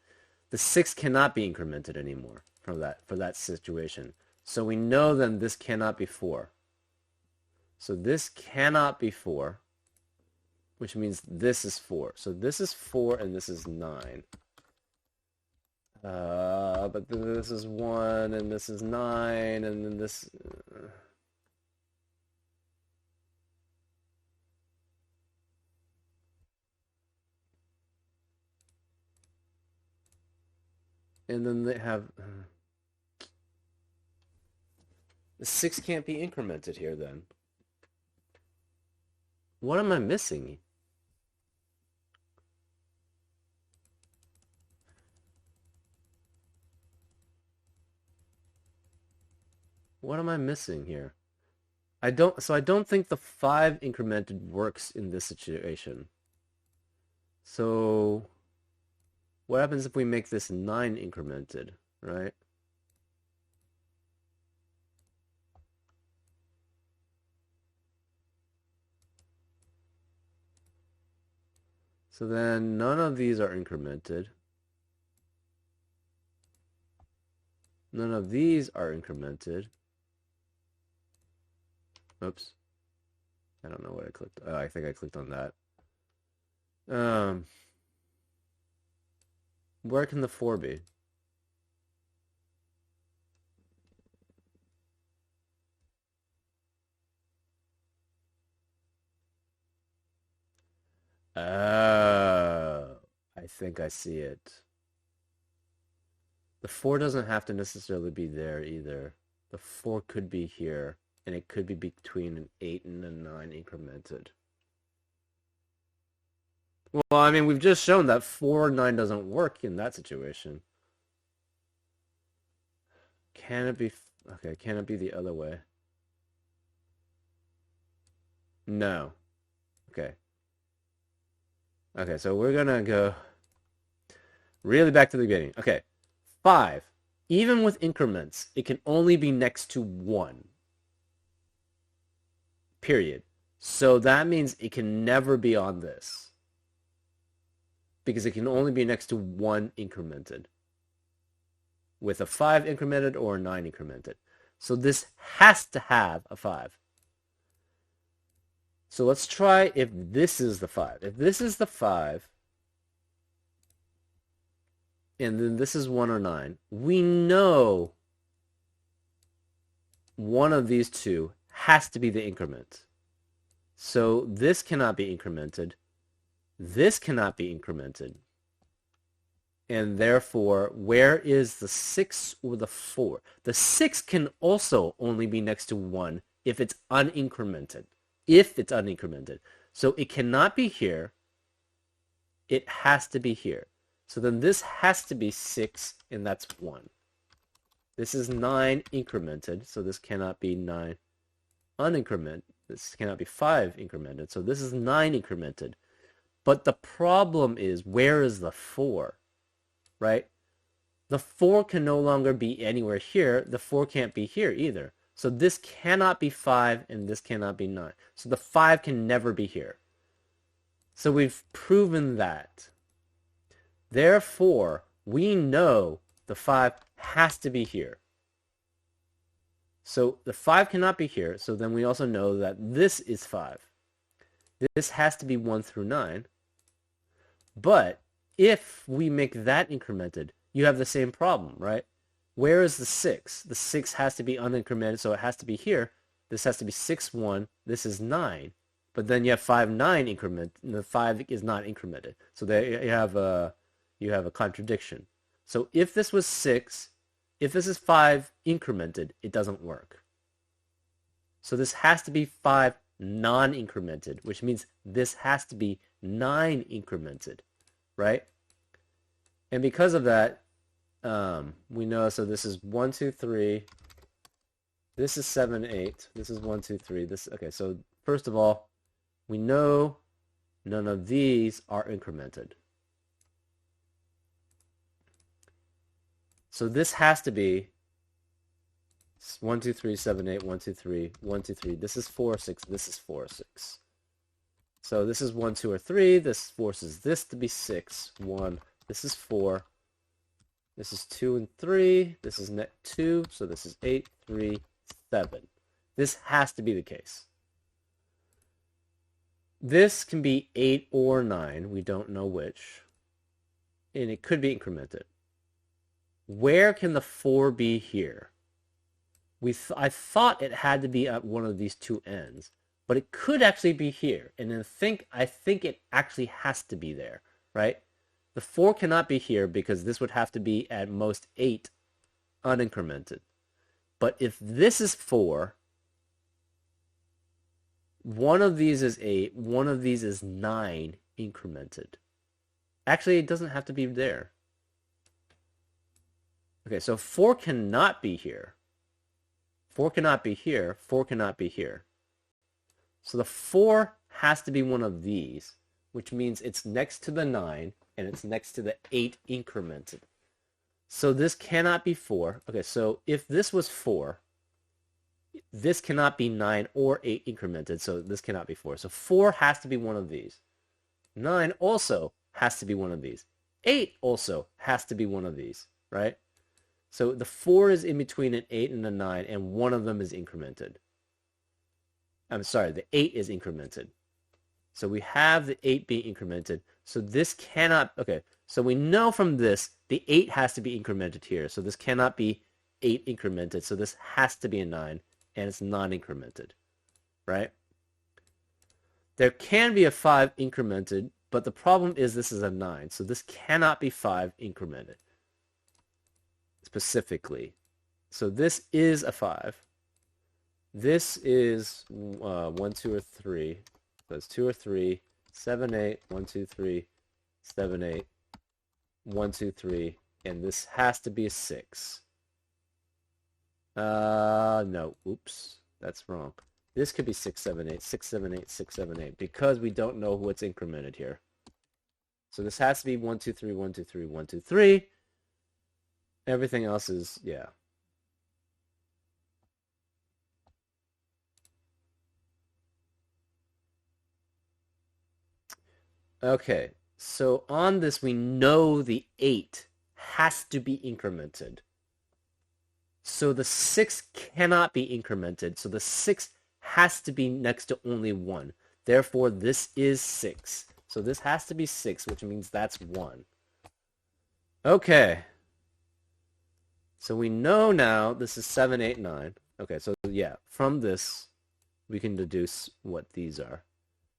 The 6 cannot be incremented anymore for that situation. So we know then this cannot be 4. So this cannot be 4, which means this is 4. So this is 4 and this is 9. But then this is 1 and this is 9 and then this... And then they have... The 6 can't be incremented here then. What am I missing? What am I missing here? I don't think the 5 incremented works in this situation. So what happens if we make this 9 incremented, right? So then none of these are incremented. None of these are incremented. Oops. I don't know what I clicked. Oh, I think I clicked on that. Where can the 4 be? Oh, I think I see it. The 4 doesn't have to necessarily be there either. The 4 could be here, and it could be between an 8 and a 9 incremented. Well, I mean, we've just shown that 4 or 9 doesn't work in that situation. Can it be... Okay, can it be the other way? No. Okay. Okay, so we're gonna go really back to the beginning. Okay. 5. Even with increments, it can only be next to 1. Period. So that means it can never be on this. Because it can only be next to 1 incremented. With a 5 incremented or a 9 incremented. So this has to have a 5. So let's try if this is the 5. If this is the 5, and then this is 1 or 9, we know one of these two has to be the increment. So this cannot be incremented. This cannot be incremented. And therefore, where is the 6 or the 4? The 6 can also only be next to 1 if it's unincremented. If it's unincremented. So it cannot be here. It has to be here. So then this has to be 6, and that's 1. This is 9 incremented, so this cannot be 9 unincremented. This cannot be 5 incremented, so this is 9 incremented. But the problem is, where is the 4? Right? The 4 can no longer be anywhere here. The 4 can't be here either. So this cannot be 5, and this cannot be 9. So the 5 can never be here. So we've proven that. Therefore, we know the 5 has to be here. So the 5 cannot be here, so then we also know that this is 5. This has to be 1 through 9. But if we make that incremented, you have the same problem, right? Where is the 6? The 6 has to be unincremented, so it has to be here. This has to be 6, 1. This is 9. But then you have 5, 9 increment, and the 5 is not incremented. So there you have a contradiction. So if this was 6, if this is 5 incremented, it doesn't work. So this has to be 5 non-incremented, which means this has to be 9 incremented, right? And because of that, we know, so this is 1, 2, 3. This is 7, 8. This is 1, 2, 3. This, okay, so first of all, we know none of these are incremented. So this has to be 1, 2, 3, 7, 8, 1, 2, 3, 1, 2, 3. This is 4, 6. This is 4, 6. So this is 1, 2, or 3. This forces this to be 6, 1. This is 4. This is 2 and 3. This is net 2. So this is 8, 3, 7. This has to be the case. This can be 8 or 9. We don't know which. And it could be incremented. Where can the 4 be here? I thought it had to be at one of these two ends, but it could actually be here. And I think it actually has to be there, right? The 4 cannot be here because this would have to be at most 8 unincremented. But if this is 4, one of these is 8, one of these is 9 incremented. Actually, it doesn't have to be there. Okay, so 4 cannot be here. 4 cannot be here. 4 cannot be here. So the 4 has to be one of these, which means it's next to the 9, and it's next to the 8 incremented. So this cannot be 4. Okay, so if this was 4, this cannot be 9 or 8 incremented, so this cannot be 4. So 4 has to be one of these. 9 also has to be one of these. 8 also has to be one of these, right? So the 4 is in between an 8 and a 9, and one of them is incremented. I'm sorry, the 8 is incremented. So we have the 8 being incremented. So this cannot, okay, so we know from this, the 8 has to be incremented here. So this cannot be 8 incremented. So this has to be a 9, and it's non-incremented, right? There can be a 5 incremented, but the problem is this is a 9. So this cannot be 5 incremented. Specifically. So this is a 5. This is 1, 2, or 3. So it's 2 or 3. 7, 8, 1, 2, 3, 7, 8, 1, 2, 3, and this has to be a 6. No, oops, that's wrong. This could be 6, 7, 8, 6, 7, 8, 6, 7, 8, because we don't know what's incremented here. So this has to be 1, 2, 3, 1, 2, 3, 1, 2, 3. Everything else is, yeah. Okay, so on this, we know the 8 has to be incremented. So the 6 cannot be incremented. So the 6 has to be next to only 1. Therefore, this is 6. So this has to be 6, which means that's 1. Okay. So we know now this is 7, 8, 9. Okay, so yeah, from this, we can deduce what these are.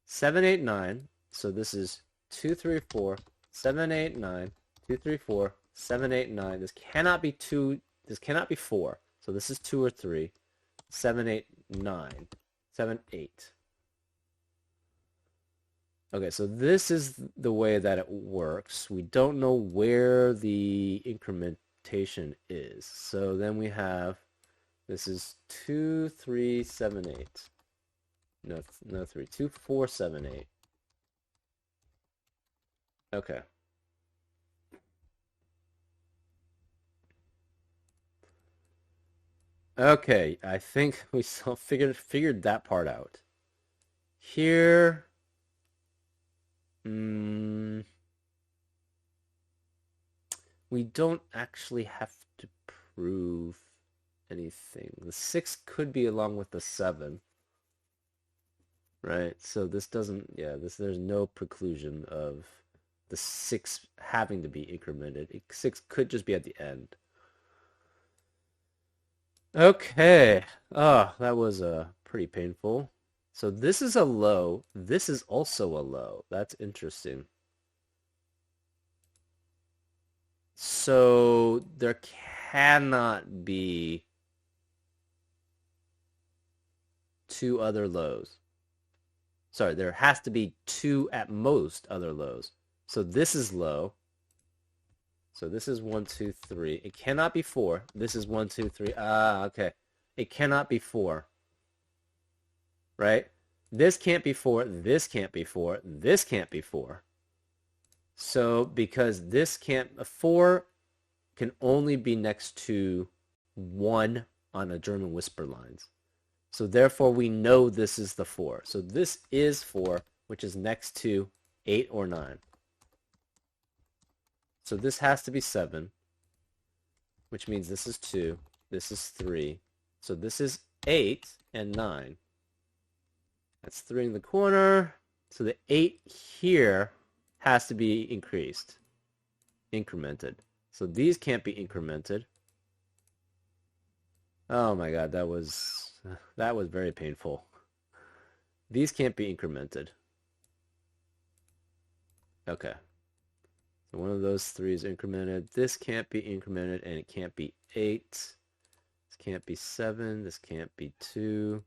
7, 8, 9. So this is 2, 3, 4, 7, 8, 9, 2, 3, 4, 7, 8, 9. This cannot be 2. This cannot be 4. So this is 2 or 3. 7, 8, 9. 7, 8. Okay, so this is the way that it works. We don't know where the incrementation is. So then we have, this is 2, 3, 7, 8. No 3. 2, 4, 7, 8. Okay. Okay, I think we figured that part out. Here, we don't actually have to prove anything. The 6 could be along with the 7, right? So this doesn't, yeah, there's no preclusion of the 6 having to be incremented. 6 could just be at the end. Okay. Oh, that was pretty painful. So this is a low. This is also a low. That's interesting. So there cannot be two other lows. Sorry, there has to be two at most other lows. So this is low. So this is 1, 2, 3. It cannot be 4. This is 1, 2, 3. Ah, okay. It cannot be 4. Right? This can't be 4. This can't be 4. This can't be 4. So because this can't, a 4 can only be next to 1 on a German whisper lines. So therefore we know this is the 4. So this is 4, which is next to 8 or 9. So this has to be 7, which means this is 2, this is 3. So this is 8 and 9. That's 3 in the corner. So the 8 here has to be incremented. So these can't be incremented. Oh my god, that was very painful. These can't be incremented. Okay. So one of those 3 is incremented. This can't be incremented, and it can't be 8. This can't be 7. This can't be 2.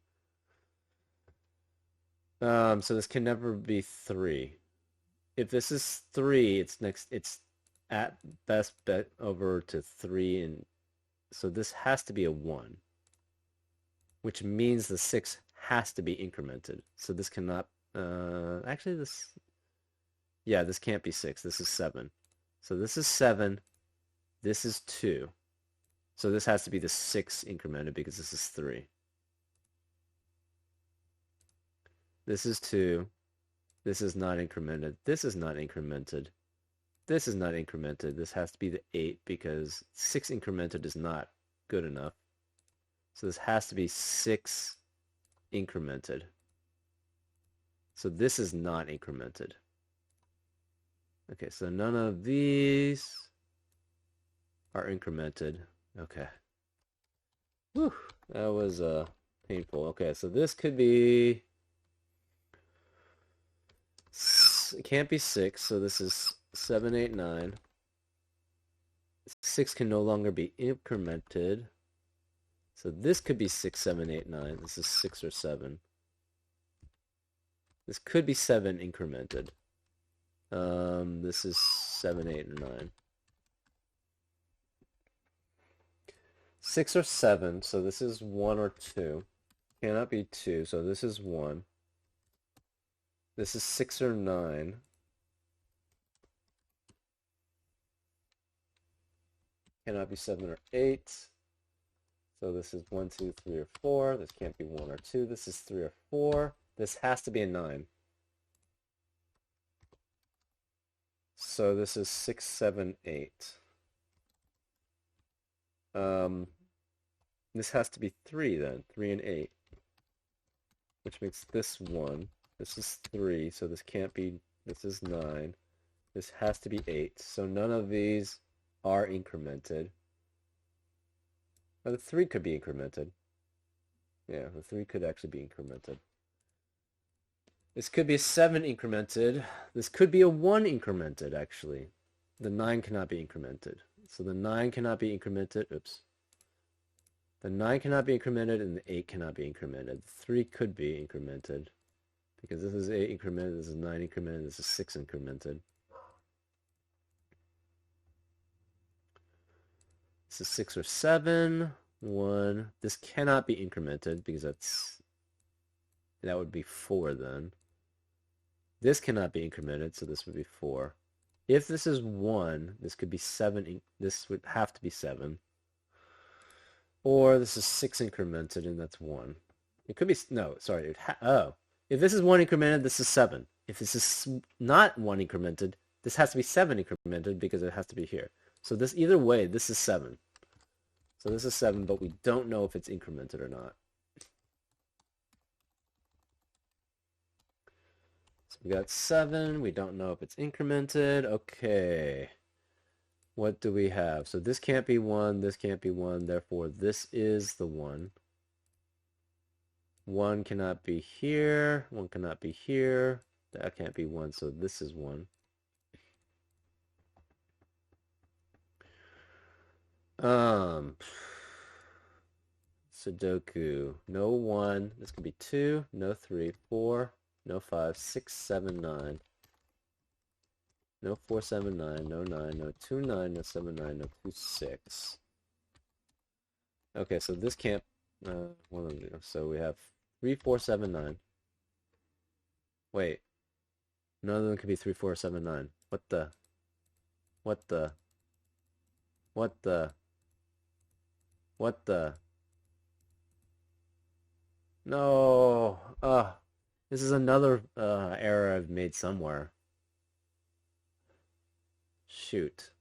So this can never be 3. If this is 3, it's at best bet over to 3, and so this has to be a 1, which means the 6 has to be incremented. So this cannot, actually this, yeah, this can't be 6. This is 7. So this is 7. This is 2. So this has to be the 6 incremented because this is 3. This is 2. This is not incremented. This is not incremented. This is not incremented. This has to be the 8 because 6 incremented is not good enough. So this has to be 6 incremented. So this is not incremented. Okay, so none of these are incremented. Okay. Whew, that was painful. Okay, so this could be, it can't be 6, so this is 7, 8, 9. 6 can no longer be incremented. So this could be 6, 7, 8, 9. This is 6 or 7. This could be 7 incremented. This is 7, 8, and 9. 6 or 7, so this is 1 or 2. Cannot be 2, so this is 1. This is 6 or 9. Cannot be 7 or 8. So this is 1, 2, 3, or 4. This can't be 1 or 2. This is 3 or 4. This has to be a 9. So this is 6, 7, 8. This has to be 3 then. 3 and 8. Which makes this 1. This is 3, so this can't be, this is 9. This has to be 8. So none of these are incremented. Oh, the 3 could be incremented. Yeah, the 3 could actually be incremented. This could be a 7 incremented. This could be a 1 incremented, actually. The 9 cannot be incremented. So the 9 cannot be incremented. Oops. The 9 cannot be incremented, and the 8 cannot be incremented. The 3 could be incremented. Because this is 8 incremented, this is 9 incremented, this is 6 incremented. This is 6 or 7. 1. This cannot be incremented because that would be 4 then. This cannot be incremented, so this would be 4. If this is 1, this could be 7. This would have to be 7. Or this is 6 incremented, and that's 1. It could be, no, sorry. If this is 1 incremented, this is 7. If this is not 1 incremented, this has to be 7 incremented because it has to be here. So this, either way, this is 7. So this is 7, but we don't know if it's incremented or not. So we got 7. We don't know if it's incremented. Okay. What do we have? So this can't be 1. This can't be 1. Therefore, this is the 1. 1 cannot be here. 1 cannot be here. That can't be 1, so this is 1. Sudoku. No 1. This could be 2. No 3. 4. No 5. 6, 7, 9. No 4, 7, 9. No 9. No 2, 9. No 7, 9. No 2, 6. Okay, so this can't... one of them. So we have 3, 4, 7, 9. Wait. None of them could be 3, 4, 7, 9. What the? What the? What the? What the? No. This is another error I've made somewhere. Shoot.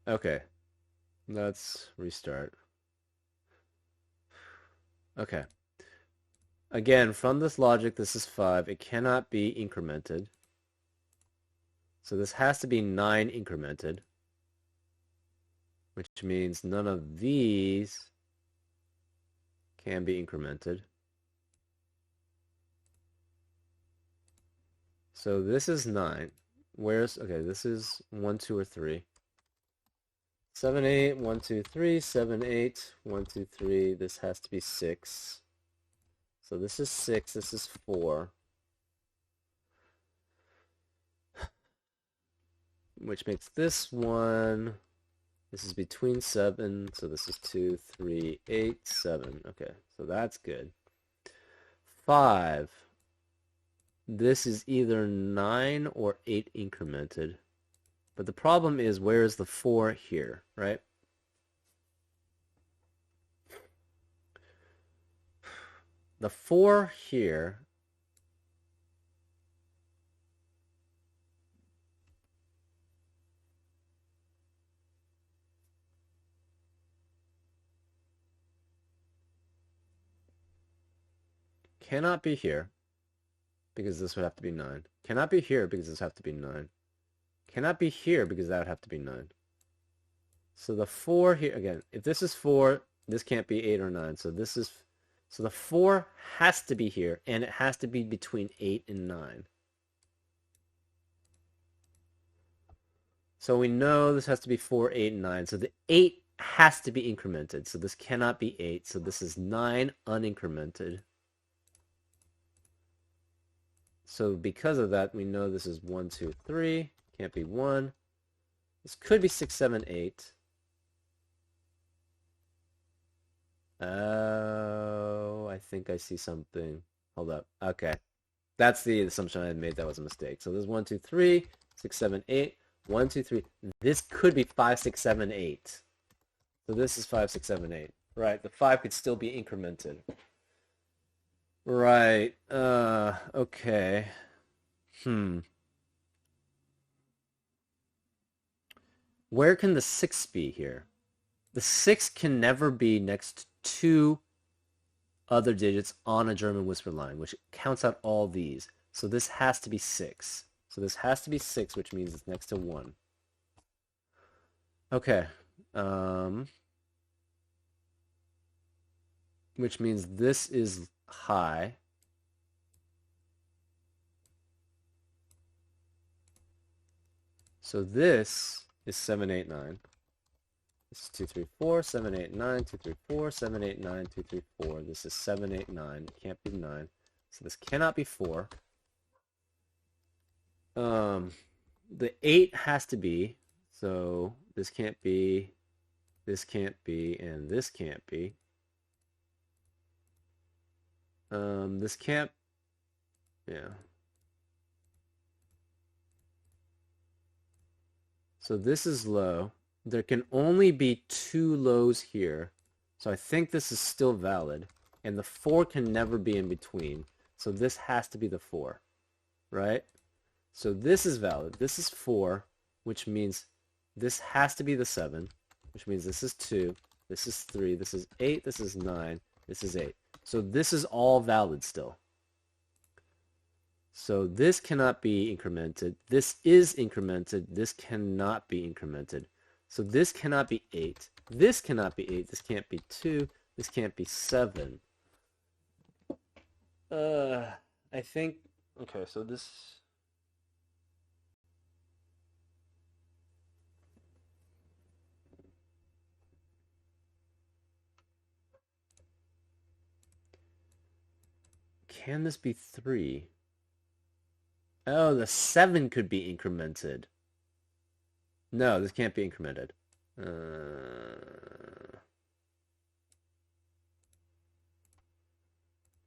Okay. Let's restart. Okay. Again, from this logic, this is 5. It cannot be incremented. So this has to be 9 incremented, which means none of these can be incremented. So this is 9. Okay, this is 1, 2, or 3. 7, 8, 1, 2, 3, 7, 8, 1, 2, 3. This has to be 6. So this is 6, this is 4. Which makes this 1. This is between 7, so this is 2, 3, 8, 7. Okay, so that's good. 5. This is either 9 or 8 incremented. But the problem is, where is the 4 here, right? The 4 here cannot be here because this would have to be 9. Cannot be here because this would have to be 9. cannot be here because that would have to be 9. So the 4 here, again, if this is 4, this can't be 8 or 9. So this is, so the 4 has to be here, and it has to be between 8 and 9. So we know this has to be 4, 8, and 9. So the 8 has to be incremented. So this cannot be 8. So this is 9 unincremented. So because of that, we know this is 1, 2, 3. Can't be 1. This could be 6, 7, 8. Oh, I think I see something. Hold up. Okay. That's the assumption I had made. That was a mistake. So there's 1, 2, 3, 6, 7, 8. 1, 2, 3. This could be 5, 6, 7, 8. So this is 5, 6, 7, 8. Right. The 5 could still be incremented. Right. Okay. Where can the 6 be here? The 6 can never be next to other digits on a German whisper line, which counts out all these. So this has to be 6. So this has to be 6, which means it's next to 1. Okay. Which means this is high. So this is 7, 8, 9. This is 2, 3, 4, 7, 8, 9, 2, 3, 4, 7, 8, 9, 2, 3, 4. This is 7, 8, 9. It can't be 9. So this cannot be 4. The 8 has to be. So this can't be, and this can't be. This can't, yeah. So this is low. There can only be 2 lows here. So I think this is still valid. And the 4 can never be in between. So this has to be the 4, right? So this is valid. This is 4, which means this has to be the 7, which means this is 2, this is 3, this is 8, this is 9, this is 8. So this is all valid still. So this cannot be incremented. This is incremented. This cannot be incremented. So this cannot be 8. This cannot be 8. This can't be 2. This can't be 7. I think, okay, so this... Can this be 3? Oh, the 7 could be incremented. No, this can't be incremented.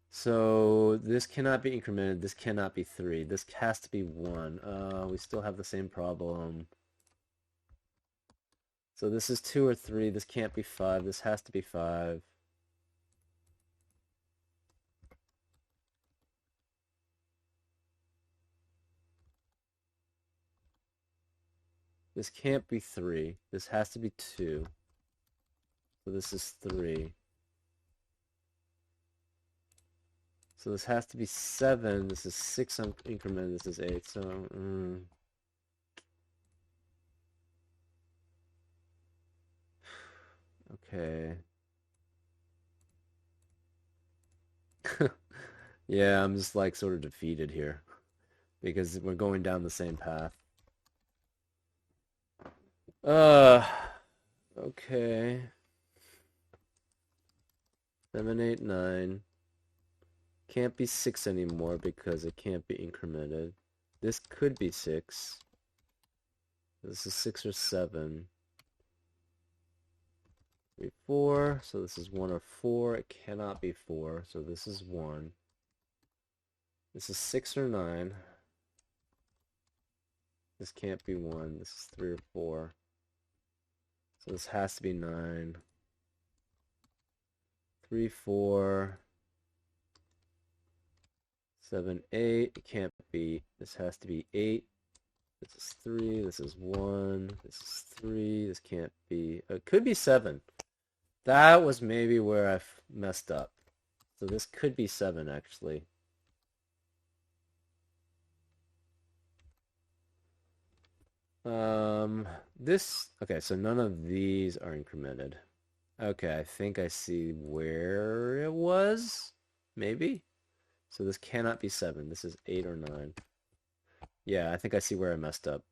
So this cannot be incremented. This cannot be 3. This has to be 1. We still have the same problem. So this is 2 or 3. This can't be 5. This has to be 5. This can't be 3. This has to be 2. So this is 3. So this has to be 7. This is 6 increment. This is 8. So, okay. Yeah, I'm just like sort of defeated here because we're going down the same path. Okay. 7, 8, 9. Can't be 6 anymore because it can't be incremented. This could be 6. This is 6 or 7. 3, 4. So this is 1 or 4. It cannot be 4. So this is 1. This is 6 or 9. This can't be 1. This is 3 or 4. So this has to be 9. 3, 4. 7, 8. It can't be. This has to be 8. This is 3. This is 1. This is 3. This can't be. It could be 7. That was maybe where I messed up. So this could be 7, actually. This, okay, so none of these are incremented. Okay, I think I see where it was. Maybe. So this cannot be 7. This is 8 or 9. Yeah, I think I see where I messed up.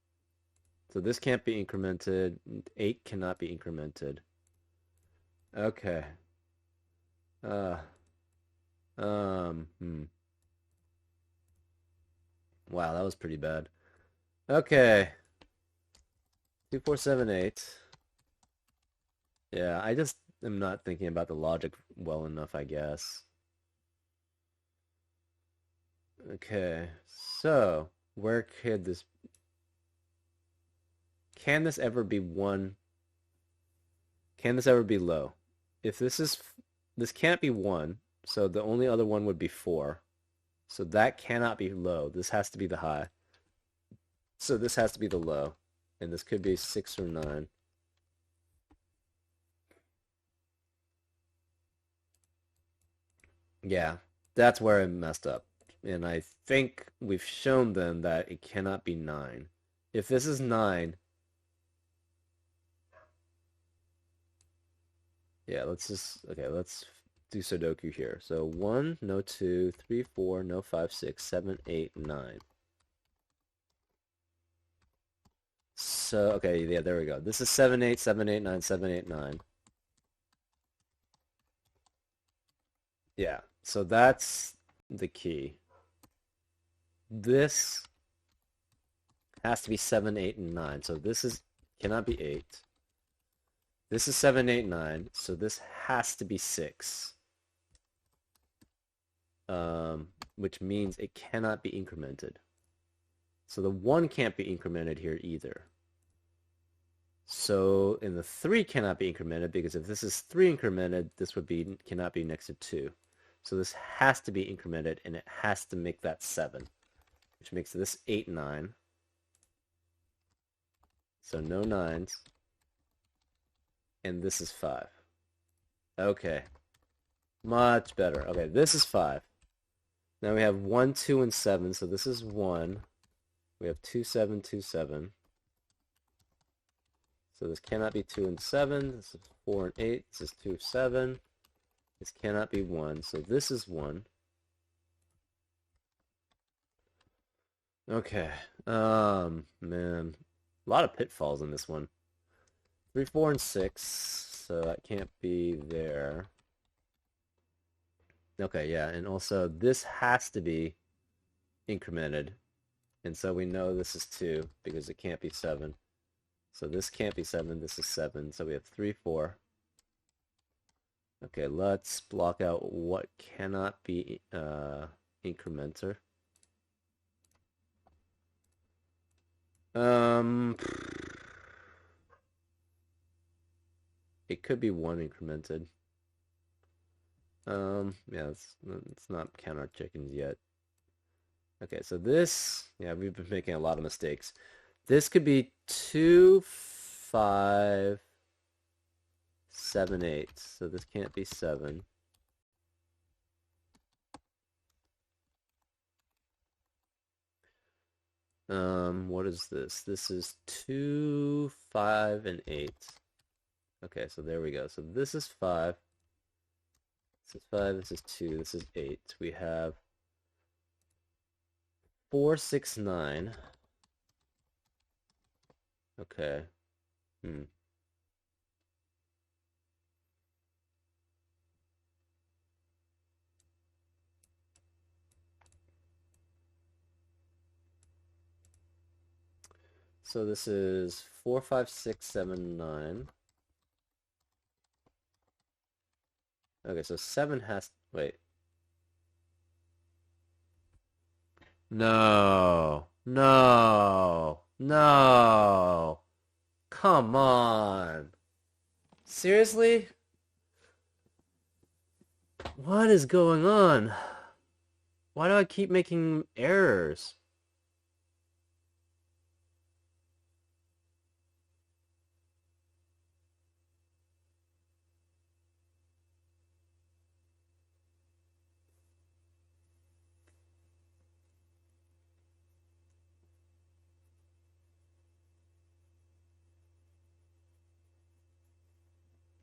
So this can't be incremented. 8 cannot be incremented. Okay. Uh, hmm. Wow, that was pretty bad. Okay. 2, 4, 7, 8. Yeah, I just am not thinking about the logic well enough, I guess. Okay, so where could this... Can this ever be 1? Can this ever be low? If this is... This can't be 1, so the only other one would be 4. So that cannot be low. This has to be the high. So this has to be the low. And this could be 6 or 9. Yeah, that's where I messed up. And I think we've shown them that it cannot be 9. If this is 9, yeah, let's do Sudoku here. So 1, no 2, 3, 4, no 5, 6, 7, 8, 9. So, okay, yeah, there we go. This is 7, 8, 7, 8, 9, 7, 8, 9. Yeah, so that's the key. This has to be 7, 8, and 9. So this is cannot be 8. This is 7, 8, 9. So this has to be 6. Which means it cannot be incremented. So the 1 can't be incremented here either. So, and the 3 cannot be incremented because if this is 3 incremented, this would be cannot be next to 2. So this has to be incremented and it has to make that 7, which makes this 8, 9. So no 9s. And this is 5. Okay. Much better. Okay, this is 5. Now we have 1, 2, and 7. So this is 1. We have 2, 7, 2, 7. So this cannot be 2 and 7. This is 4 and 8. This is 2, 7. This cannot be 1. So this is 1. Okay. Man. A lot of pitfalls in this one. 3, 4, and 6. So that can't be there. Okay, yeah. And also this has to be incremented. And so we know this is 2 because it can't be 7. So this can't be 7. This is 7. So we have 3, 4. Okay, let's block out what cannot be incrementer. It could be 1 incremented. Yeah, it's not count our chickens yet. Okay, so this, yeah, we've been making a lot of mistakes. This could be 2, 5, 7, 8. So this can't be 7. What is this? This is 2, 5, and 8. Okay, so there we go. So this is 5. This is 5. This is 2. This is 8. We have 4, 6, 9. Okay. So this is 4, 5, 6, 7, 9. Okay, so 7 has... Wait. No. No. No. Come on. Seriously? What is going on? Why do I keep making errors?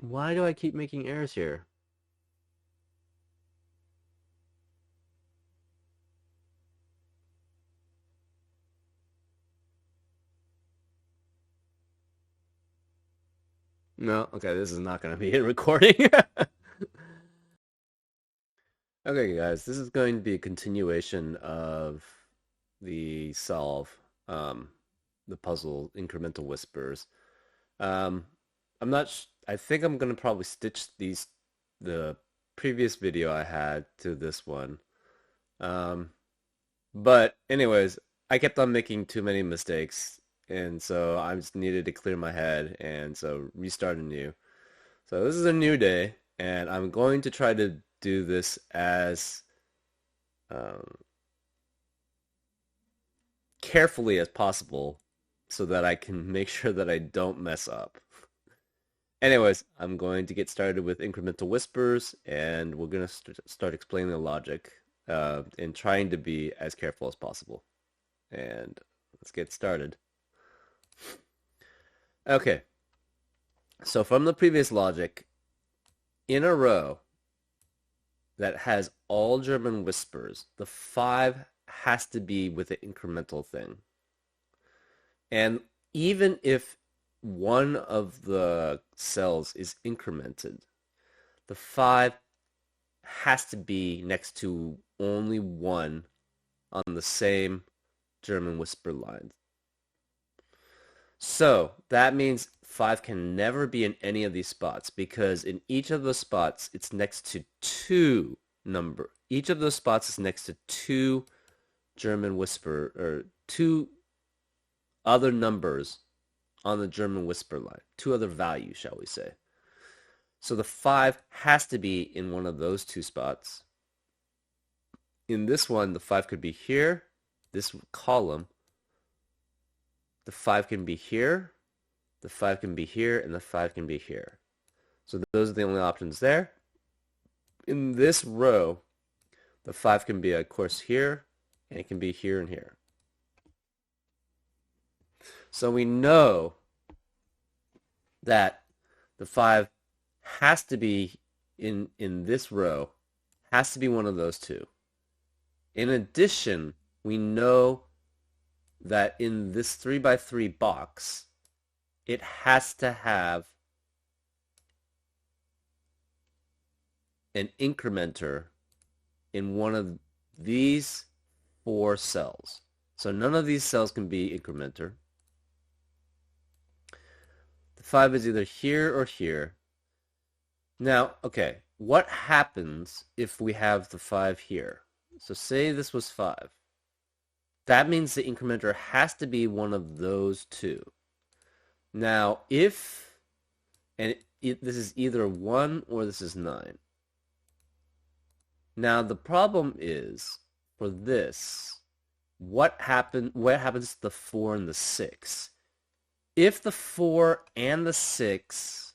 Why do I keep making errors here? No, okay, this is not going to be a recording. Okay, guys, this is going to be a continuation of the solve, um, the puzzle incremental whispers. Um, I'm not. I think I'm gonna probably stitch the previous video I had to this one. Um, but anyways, I kept on making too many mistakes, and so I just needed to clear my head, and so restart anew. So this is a new day, and I'm going to try to do this as um, carefully as possible so that I can make sure that I don't mess up. Anyways, I'm going to get started with incremental whispers, and we're going to start explaining the logic and trying to be as careful as possible. And let's get started. Okay, so from the previous logic, in a row that has all German whispers, the 5 has to be with an incremental thing. And even if one of the cells is incremented, the 5 has to be next to only one on the same German whisper line. So that means 5 can never be in any of these spots because in each of those spots, it's next to each of those spots is next to two German whisper or two other numbers on the German whisper line, two other values, shall we say. So the 5 has to be in one of those two spots. In this one, the 5 could be here, this column. The 5 can be here, the 5 can be here, and the 5 can be here. So those are the only options there. In this row, the 5 can be, of course, here, and it can be here and here. So we know that the 5 has to be in this row, has to be one of those two. In addition, we know that in this 3x3 box, it has to have an incrementer in one of these 4 cells. So none of these cells can be incrementer. The 5 is either here or here. Now, okay, what happens if we have the 5 here? So say this was 5. That means the incrementer has to be one of those two. Now, this is either 1 or this is 9. Now, the problem is, for this, what happens to the 4 and the 6? If the 4 and the 6...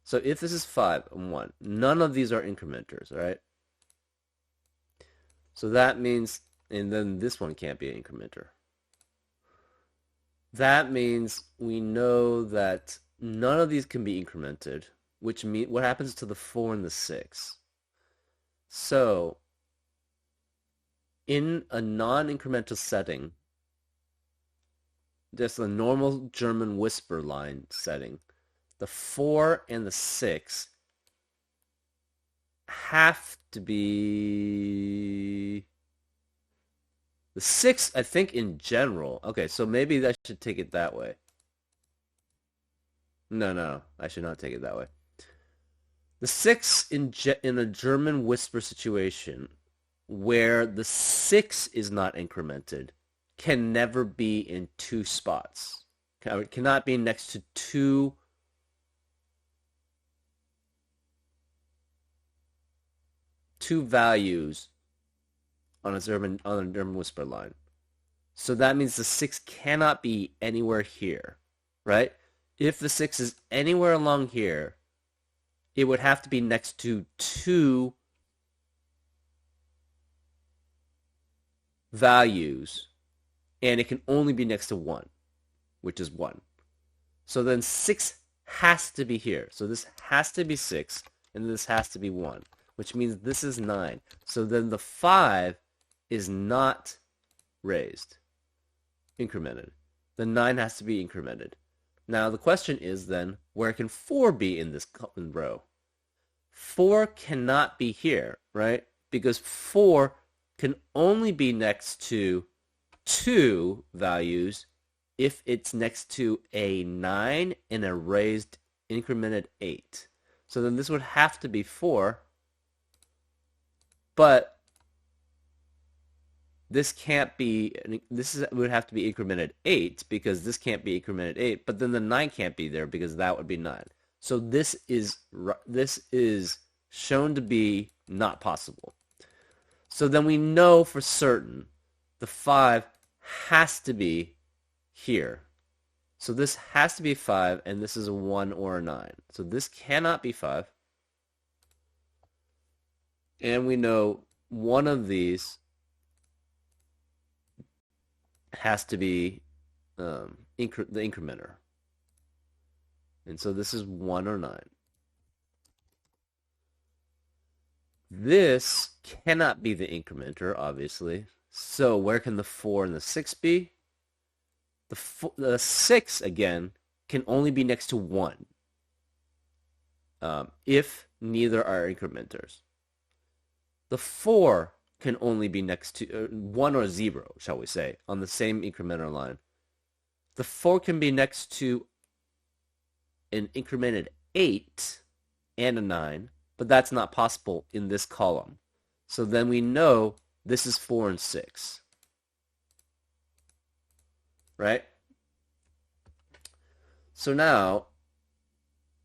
So if this is 5 and 1, none of these are incrementers, right? So that means, and then this one can't be an incrementer. That means we know that none of these can be incremented, which means what happens to the 4 and the 6? So in a non-incremental setting, just a normal German whisper line setting, the 4 and the 6 have to be... The 6, I think, in general. Okay, so maybe I should take it that way. No, I should not take it that way. The 6 in a German whisper situation where the 6 is not incremented can never be in two spots. It cannot be next to two values on a German whisper line. So that means the 6 cannot be anywhere here, right? If the 6 is anywhere along here, it would have to be next to two values, and it can only be next to one, which is 1. So then 6 has to be here. So this has to be 6, and this has to be 1, which means this is 9. So then the 5 is not raised, incremented. The 9 has to be incremented. Now the question is then, where can 4 be in this row? 4 cannot be here, right? Because 4 can only be next to 2 values if it's next to a 9 and a raised incremented 8. So then this would have to be 4, but this can't be, would have to be incremented 8 because this can't be incremented 8, but then the 9 can't be there because that would be 9. So this is shown to be not possible. So then we know for certain the 5 has to be here. So this has to be 5, and this is a 1 or a 9. So this cannot be 5. And we know one of these has to be the incrementer. And so this is 1 or 9. This cannot be the incrementer, obviously. So where can the 4 and the 6 be? The 6, again, can only be next to 1 if neither are incrementers. The 4 can only be next to 1 or 0, shall we say, on the same incrementer line. The 4 can be next to an incremented 8 and a 9, but that's not possible in this column. So then we know this is 4 and 6. Right? So now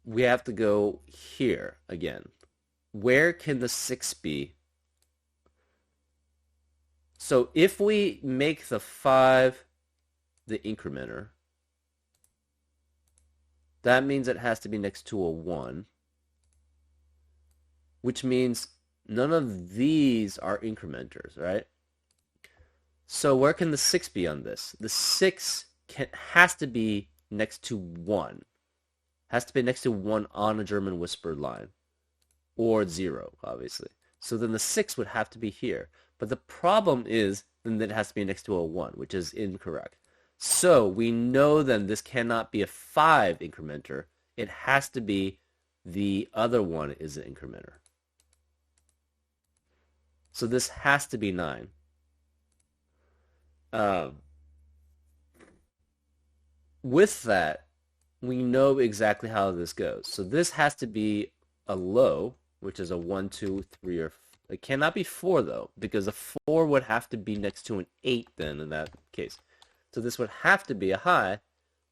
we have to go here again. Where can the 6 be? So if we make the 5 the incrementer, that means it has to be next to a 1, which means none of these are incrementers, right? So where can the 6 be on this? The 6 has to be next to 1. Has to be next to 1 on a German whispered line. Or 0, obviously. So then the 6 would have to be here. But the problem is then that it has to be next to a 1, which is incorrect. So we know then this cannot be a 5 incrementer. It has to be the other one is an incrementer. So this has to be 9. With that, we know exactly how this goes. So this has to be a low, which is a 1, 2, 3, or it cannot be 4 though, because a 4 would have to be next to an 8 then in that case. So this would have to be a high,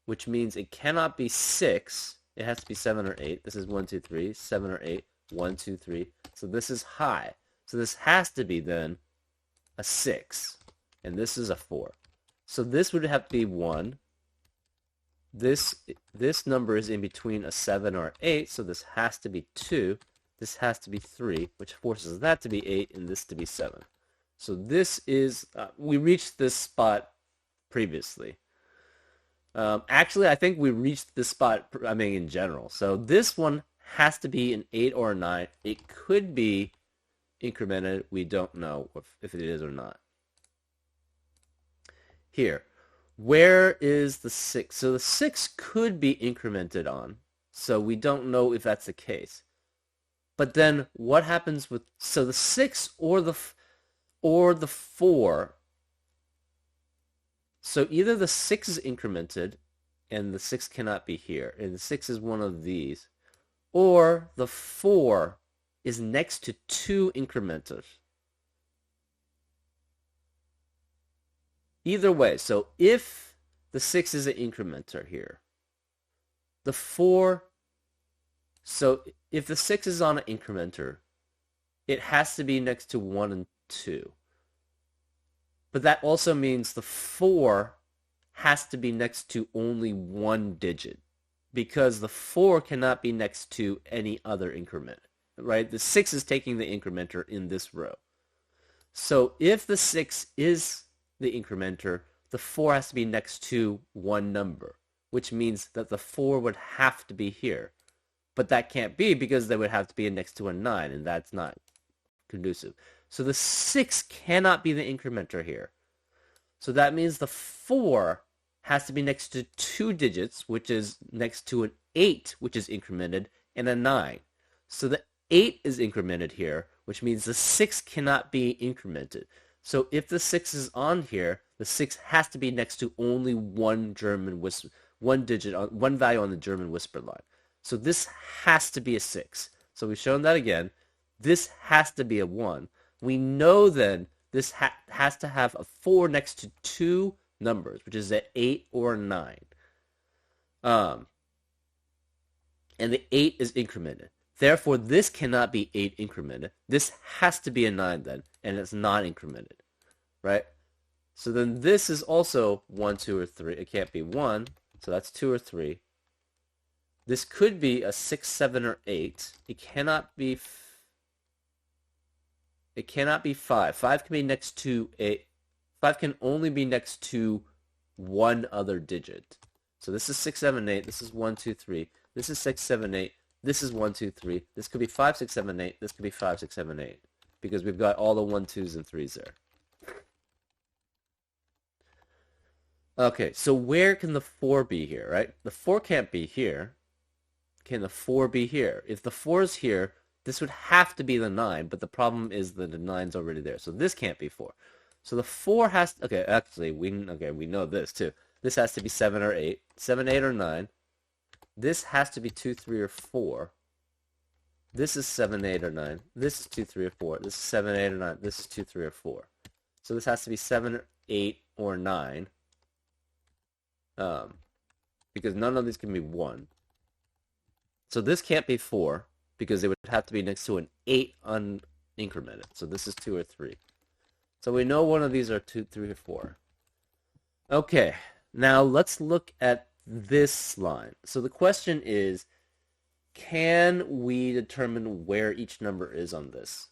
which means it cannot be 6. It has to be 7 or 8. This is 1, 2, 3, 7 or 8, 1, 2, 3. So this is high. So this has to be then a 6. And this is a 4. So this would have to be 1. This number is in between a 7 or 8, so this has to be 2. This has to be 3, which forces that to be 8 and this to be 7. So this is, we reached this spot previously. Actually, I think we reached this spot, I mean, in general. So this one has to be an 8 or a 9. It could be incremented. We don't know if it is or not. Here, where is the 6? So the 6 could be incremented on. So we don't know if that's the case. But then what happens with, so the 6 or the 4, so either the 6 is incremented and the 6 cannot be here, and the 6 is one of these, or the 4 is next to 2 incrementers. Either way, so if the 6 is an incrementer here, the 4, so if the 6 is on an incrementer, it has to be next to 1 and 2. But that also means the 4 has to be next to only one digit, because the 4 cannot be next to any other increment, right? The 6 is taking the incrementer in this row. So if the 6 is the incrementer, the 4 has to be next to one number, which means that the 4 would have to be here. But that can't be because they would have to be next to a 9, and that's not conducive. So the 6 cannot be the incrementer here. So that means the 4 has to be next to 2 digits, which is next to an 8, which is incremented, and a 9. So the 8 is incremented here, which means the 6 cannot be incremented. So if the 6 is on here, the 6 has to be next to only one value on the German whisper line. So this has to be a 6. So we've shown that again. This has to be a 1. We know then this has to have a 4 next to 2 numbers, which is an 8 or a 9. And the 8 is incremented. Therefore, this cannot be 8 incremented. This has to be a 9 then, and it's not incremented, right? So then this is also 1, 2, or 3. It can't be 1, so that's 2 or 3. This could be a 6, 7, or 8. It cannot be 5. 5 can be next to 8. 5 can only be next to one other digit. So this is 6, 7, 8. This is 1, 2, 3. This is 6, 7, 8. This is 1, 2, 3. This could be 5, 6, 7, 8. This could be 5, 6, 7, 8. Because we've got all the 1, 2s, and 3s there. Okay, so where can the 4 be here, right? The 4 can't be here. Can the 4 be here? If the 4 is here, this would have to be the 9, but the problem is that the 9's already there. So this can't be 4. So the 4 has to, okay, actually, we know this too. This has to be 7 or 8. 7, 8, or 9. This has to be 2, 3, or 4. This is 7, 8, or 9. This is 2, 3, or 4. This is 7, 8, or 9. This is 2, 3, or 4. So this has to be 7, 8, or 9. Because none of these can be 1. So this can't be 4, because it would have to be next to an 8 unincremented. So this is 2 or 3. So we know one of these are 2, 3, or 4. Okay, now let's look at this line. So the question is, can we determine where each number is on this?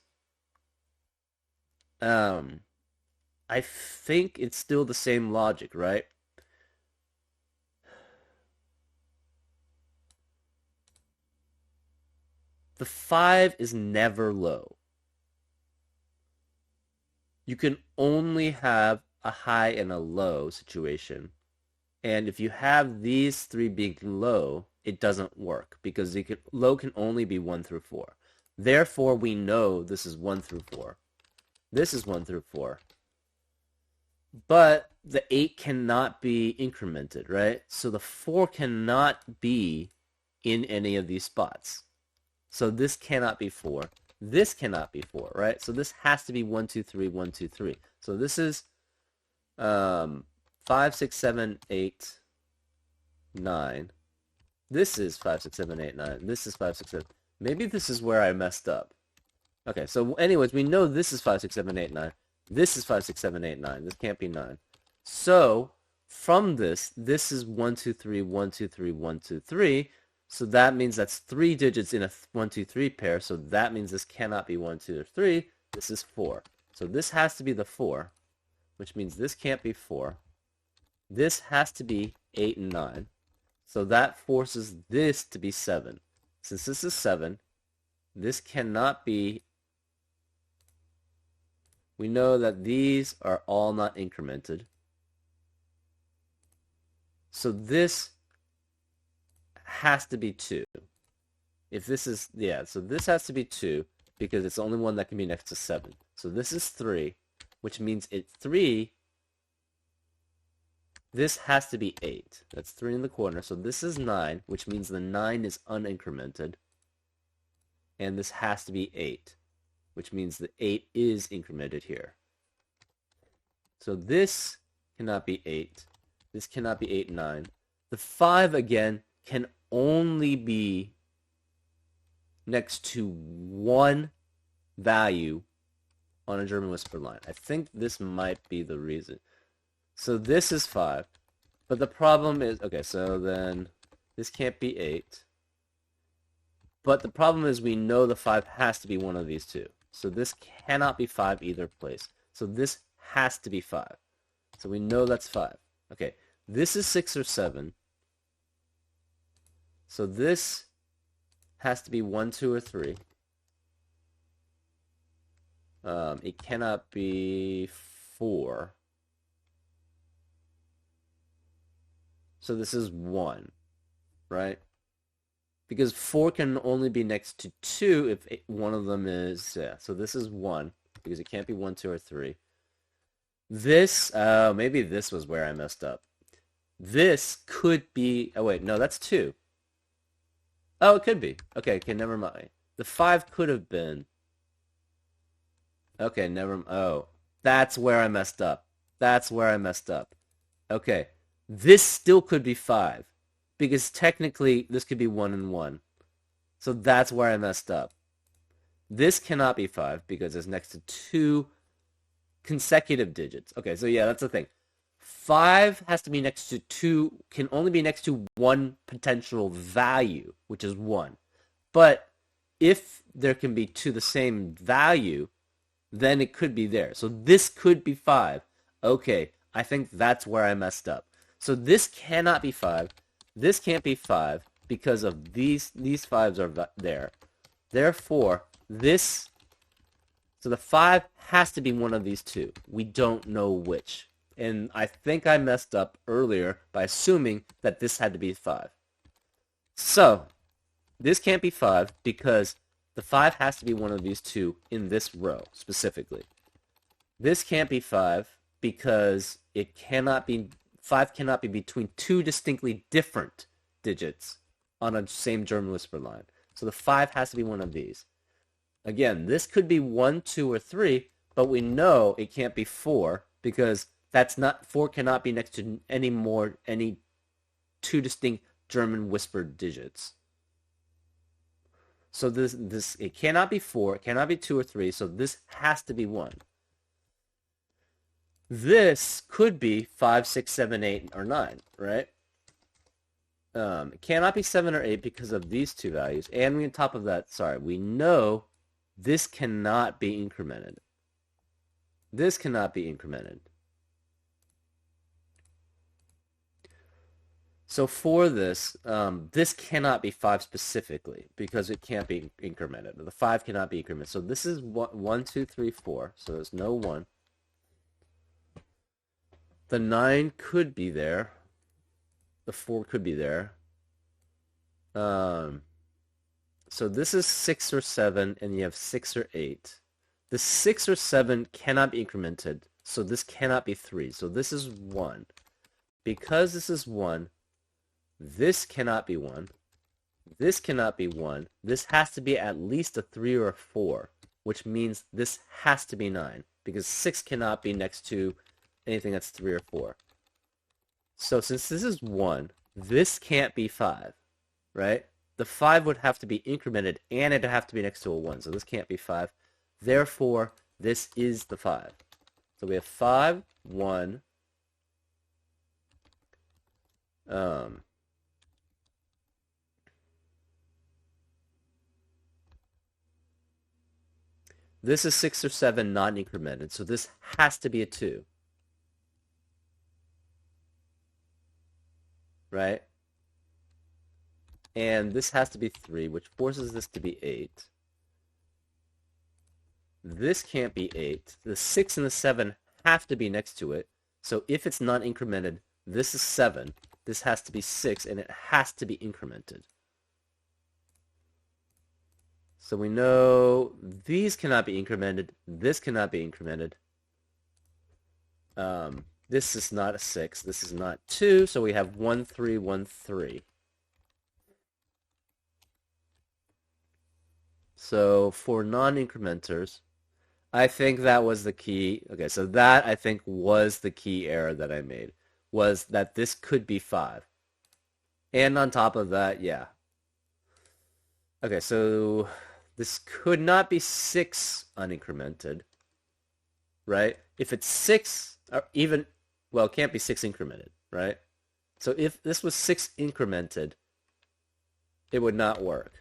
I think it's still the same logic, right? The 5 is never low. You can only have a high and a low situation. And if you have these 3 being low, it doesn't work because low can only be 1 through 4. Therefore, we know this is 1 through 4. This is 1 through 4. But the 8 cannot be incremented, right? So the 4 cannot be in any of these spots. So this cannot be 4. This cannot be 4, right? So this has to be 1, 2, 3, 1, 2, 3. So this is 5, 6, 7, 8, 9. This is 5, 6, 7, 8, 9. This is 5, 6, 7. Maybe this is where I messed up. Okay, so anyways, we know this is 5, 6, 7, 8, 9. This is 5, 6, 7, 8, 9. This can't be 9. So from this is 1, 2, 3, 1, 2, 3, 1, 2, 3. So that means that's 3 digits in a 1, 2, 3 pair. So that means this cannot be 1, 2, or 3. This is 4. So this has to be the 4, which means this can't be 4. This has to be 8 and 9. So that forces this to be 7. Since this is 7, this cannot be. We know that these are all not incremented. So this has to be 2. If this is, so this has to be 2 because it's the only one that can be next to 7. So this is 3, which means it's 3. This has to be 8. That's 3 in the corner. So this is 9, which means the 9 is unincremented. And this has to be 8, which means the 8 is incremented here. So this cannot be 8. This cannot be 8 and 9. The 5, again, can only be next to one value on a German whisper line. I think this might be the reason. So this is 5. But the problem is, okay, so then this can't be 8. But the problem is we know the 5 has to be one of these two. So this cannot be 5 either place. So this has to be 5. So we know that's 5. Okay, this is 6 or 7. So this has to be 1, 2, or 3. It cannot be 4. So this is 1, right? Because 4 can only be next to 2 if one of them is, yeah. So this is 1, because it can't be 1, 2, or 3. This, maybe this was where I messed up. This could be, oh wait, no, that's 2. Oh, it could be. Okay, never mind. The 5 could have been. Okay, oh, that's where I messed up. That's where I messed up. Okay, this still could be 5, because technically this could be 1 and 1. So that's where I messed up. This cannot be 5 because it's next to 2 consecutive digits. Okay, so yeah, that's the thing. 5 has to be next to 2, can only be next to one potential value, which is 1. But if there can be 2 the same value, then it could be there. So this could be 5. Okay, I think that's where I messed up. So this cannot be 5. This can't be 5 because of these 5s are there. Therefore, this, so the 5 has to be one of these 2. We don't know which. And I think I messed up earlier by assuming that this had to be 5. So, this can't be 5 because the 5 has to be one of these 2 in this row, specifically. This can't be 5 because it cannot be, 5 cannot be between 2 distinctly different digits on a same German whisper line. So the 5 has to be one of these. Again, this could be 1, 2, or 3, but we know it can't be 4 because 4 cannot be next to any 2 distinct German whispered digits. So this it cannot be 4, it cannot be 2 or 3, so this has to be 1. This could be 5, 6, 7, 8, or 9, right? It cannot be 7 or 8 because of these 2 values. And on top of that, we know this cannot be incremented. This cannot be incremented. So for this, this cannot be 5 specifically because it can't be incremented. The 5 cannot be incremented. So this is 1, 2, 3, 4. So there's no 1. The 9 could be there. The 4 could be there. So this is 6 or 7, and you have 6 or 8. The 6 or 7 cannot be incremented, so this cannot be 3. So this is 1. Because this is 1, this cannot be 1. This cannot be 1. This has to be at least a 3 or a 4, which means this has to be 9, because 6 cannot be next to anything that's 3 or 4. So since this is 1, this can't be 5, right? The 5 would have to be incremented, and it'd have to be next to a 1, so this can't be 5. Therefore, this is the 5. So we have 5, 1. This is 6 or 7 non-incremented, so this has to be a 2. Right? And this has to be 3, which forces this to be 8. This can't be 8. The 6 and the 7 have to be next to it. So if it's not incremented, this is 7. This has to be 6, and it has to be incremented. So we know these cannot be incremented. This cannot be incremented. This is not a 6. This is not 2. So we have 1, 3, 1, 3. So for non-incrementers, I think that was the key. Okay, so that I think was the key error that I made, was that this could be 5. And on top of that, yeah. Okay, so this could not be 6 unincremented, right? If it's 6, or even, well, it can't be 6 incremented, right? So if this was 6 incremented, it would not work.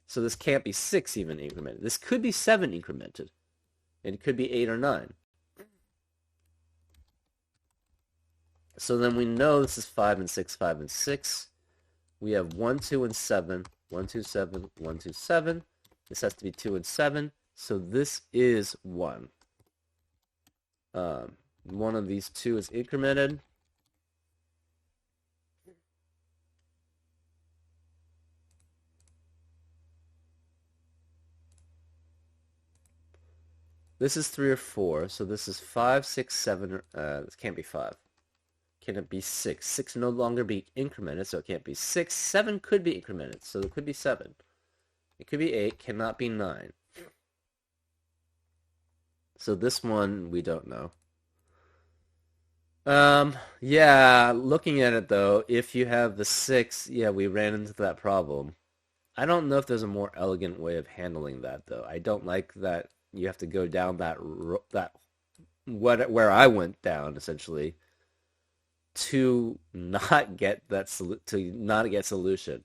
So this can't be 6 even incremented. This could be 7 incremented. And it could be 8 or 9. So then we know this is 5 and 6, 5 and 6. We have 1, 2, and 7. 1, 2, 7, 1, 2, 7. This has to be 2 and 7. So this is 1. One of these two is incremented. This is 3 or 4, so this is 5, 6, 7. This can't be 5. Can it be 6? 6 no longer be incremented, so it can't be 6. 7 could be incremented, so it could be 7. It could be 8, cannot be 9. So this one, we don't know. Yeah, looking at it though, if you have the 6, yeah, we ran into that problem. I don't know if there's a more elegant way of handling that though. I don't like that you have to go down where I went down essentially to not get solution.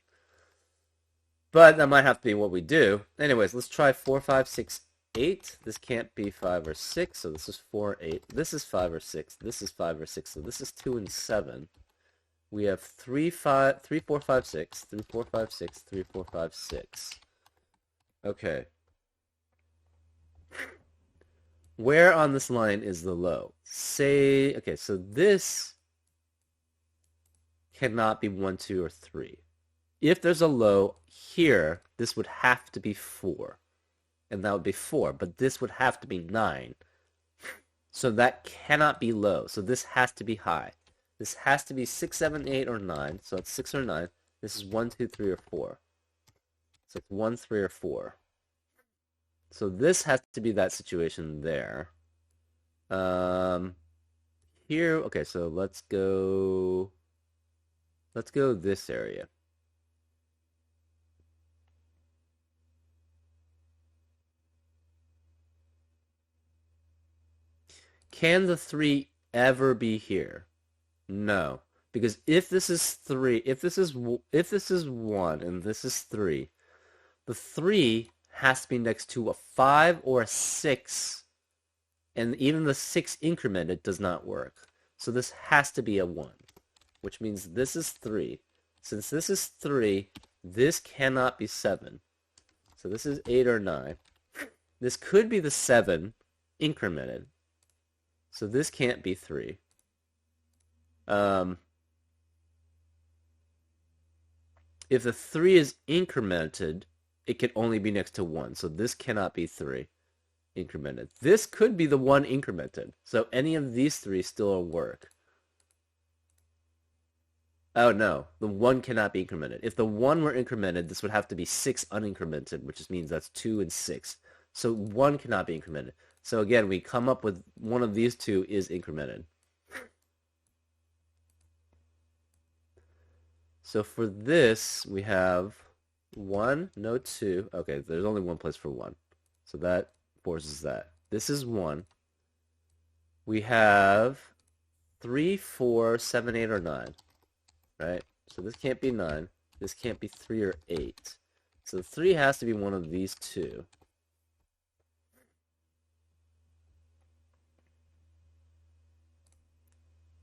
But that might have to be what we do. Anyways, let's try 4, 5, 6, 8. This can't be 5 or 6, so this is 4, 8. This is 5 or 6. This is 5 or 6, so this is 2 and 7. We have 3, 4, 5, 6. 3, 4, 5, 6. 3, 4, 5, 6. Okay. Where on this line is the low? Okay, so this cannot be 1, 2, or 3. If there's a low here, this would have to be 4. And that would be 4, but this would have to be 9. So that cannot be low. So this has to be high. This has to be 6, 7, 8, or 9. So it's 6 or 9. This is 1, 2, 3, or 4. So it's 1, 3, or 4. So this has to be that situation there. Here, okay, so let's go this area. Can the 3 ever be here? No, because if this is 3, if this is 1 and this is 3, the 3 has to be next to a 5 or a 6, and even the 6 incremented does not work. So this has to be a 1, which means this is 3. Since this is 3, this cannot be 7. So this is 8 or 9. This could be the 7 incremented. So this can't be 3. If the 3 is incremented, it can only be next to 1. So this cannot be 3 incremented. This could be the 1 incremented. So any of these 3 still work. Oh no, the 1 cannot be incremented. If the 1 were incremented, this would have to be 6 unincremented, which just means that's 2 and 6. So 1 cannot be incremented. So again, we come up with one of these two is incremented. So for this, we have 1, no 2. Okay, there's only one place for 1. So that forces that. This is 1. We have 3, 4, 7, 8, or 9. Right? So this can't be 9. This can't be 3 or 8. So 3 has to be one of these two.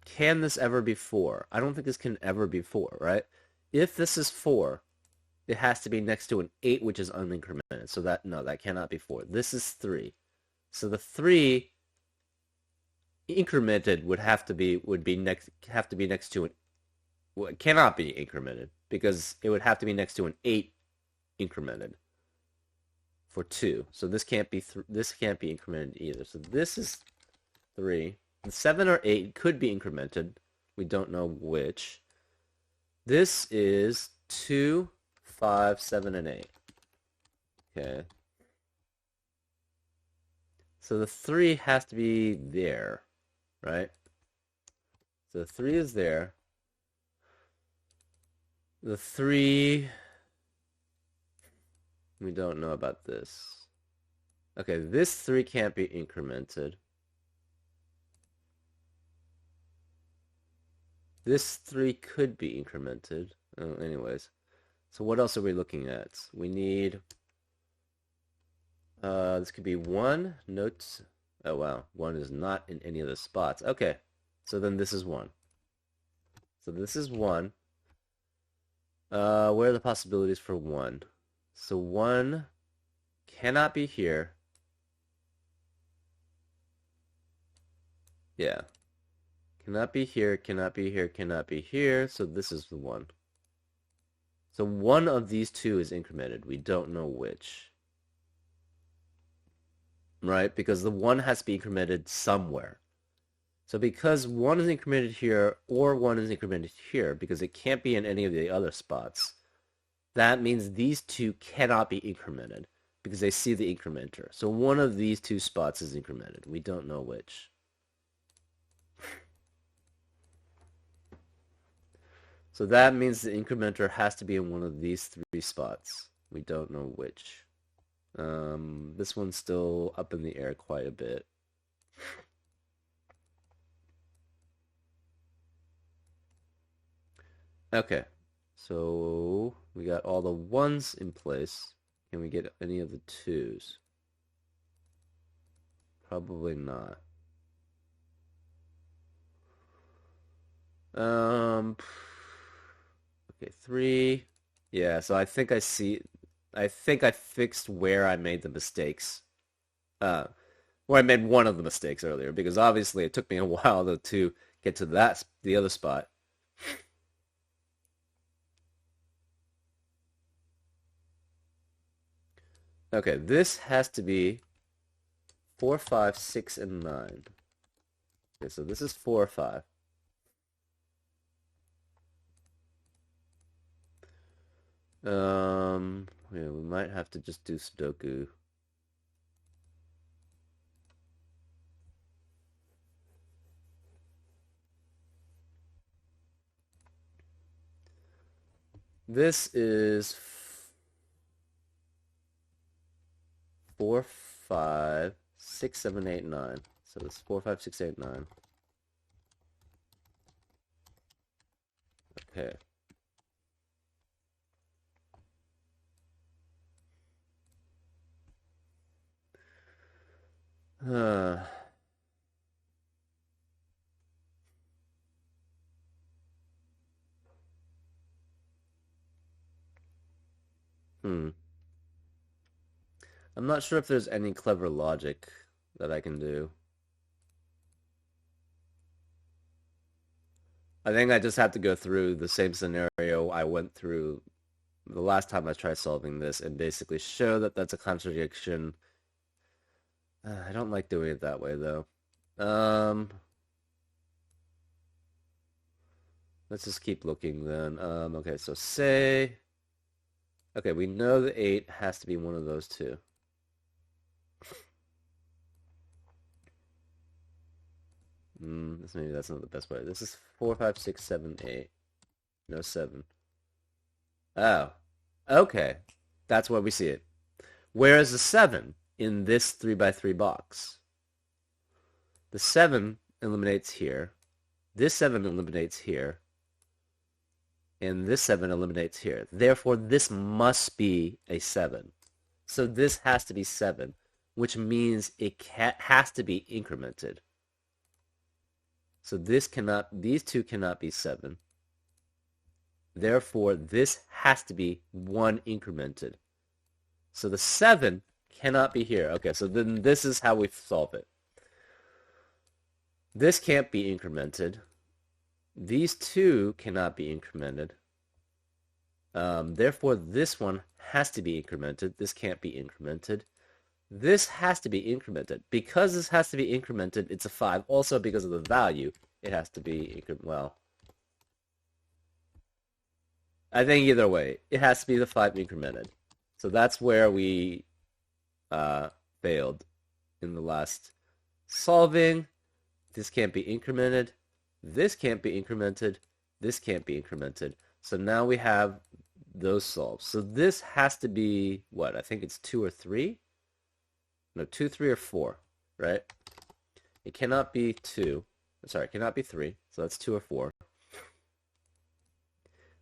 Can this ever be 4? I don't think this can ever be 4, right? If this is 4, it has to be next to an 8, which is unincremented. So that cannot be 4. This is 3. So the 3 incremented would have to be next to an, well, it cannot be incremented because it would have to be next to an 8 incremented for 2. So this can't be incremented either. So this is 3. The 7 or 8 could be incremented. We don't know which. This is 2, 5, 7, and 8. Okay. So the 3 has to be there, right? So the 3 is there. The 3, we don't know about this. Okay, this 3 can't be incremented. This 3 could be incremented. Oh, anyways. So what else are we looking at? We need... this could be 1. Note... Oh, wow. 1 is not in any of the spots. Okay. So then this is 1. So this is 1. Where are the possibilities for 1? So 1 cannot be here. Yeah. Cannot be here, cannot be here, cannot be here. So this is the 1. So one of these two is incremented. We don't know which. Right? Because the 1 has to be incremented somewhere. So because 1 is incremented here or 1 is incremented here, because it can't be in any of the other spots, that means these two cannot be incremented because they see the incrementer. So one of these two spots is incremented. We don't know which. So that means the incrementer has to be in one of these 3 spots. We don't know which. This one's still up in the air quite a bit. Okay, so we got all the 1s in place. Can we get any of the 2s? Probably not. Okay, 3. Yeah, so I think I fixed where I made the mistakes. Where I made one of the mistakes earlier, because obviously it took me a while to get to the other spot. Okay, this has to be 4, 5, 6, and 9. Okay, so this is 4 or 5. Yeah, we might have to just do Sudoku. This is 4, 5, 6, 7, 8, 9. So it's 4, 5, 6, 8, 9. Okay. Uh, hmm. I'm not sure if there's any clever logic that I can do. I think I just have to go through the same scenario I went through the last time I tried solving this and basically show that that's a contradiction. I don't like doing it that way though. Um, let's just keep looking then. Okay, so say, okay, we know the 8 has to be one of those two. Maybe that's not the best way. This is 4, 5, 6, 7, 8. No 7. Oh, okay. That's where we see it. Where is the 7 in this 3 by 3 box? The 7 eliminates here. This 7 eliminates here. And this 7 eliminates here. Therefore, this must be a 7. So this has to be 7, which means it has to be incremented. So these two cannot be 7. Therefore, this has to be 1 incremented. So the 7 cannot be here. Okay, so then this is how we solve it. This can't be incremented. These 2 cannot be incremented. Therefore, this one has to be incremented. This can't be incremented. This has to be incremented. Because this has to be incremented, it's a 5. Also, because of the value, it has to be well, I think either way, it has to be the 5 incremented. So that's where we failed in the last solving. This can't be incremented. This can't be incremented. This can't be incremented. So now we have those solved. So this has to be, what? I think it's 2 or 3? No, 2, 3, or 4, right? It cannot be 2. Sorry, it cannot be 3. So that's 2 or 4.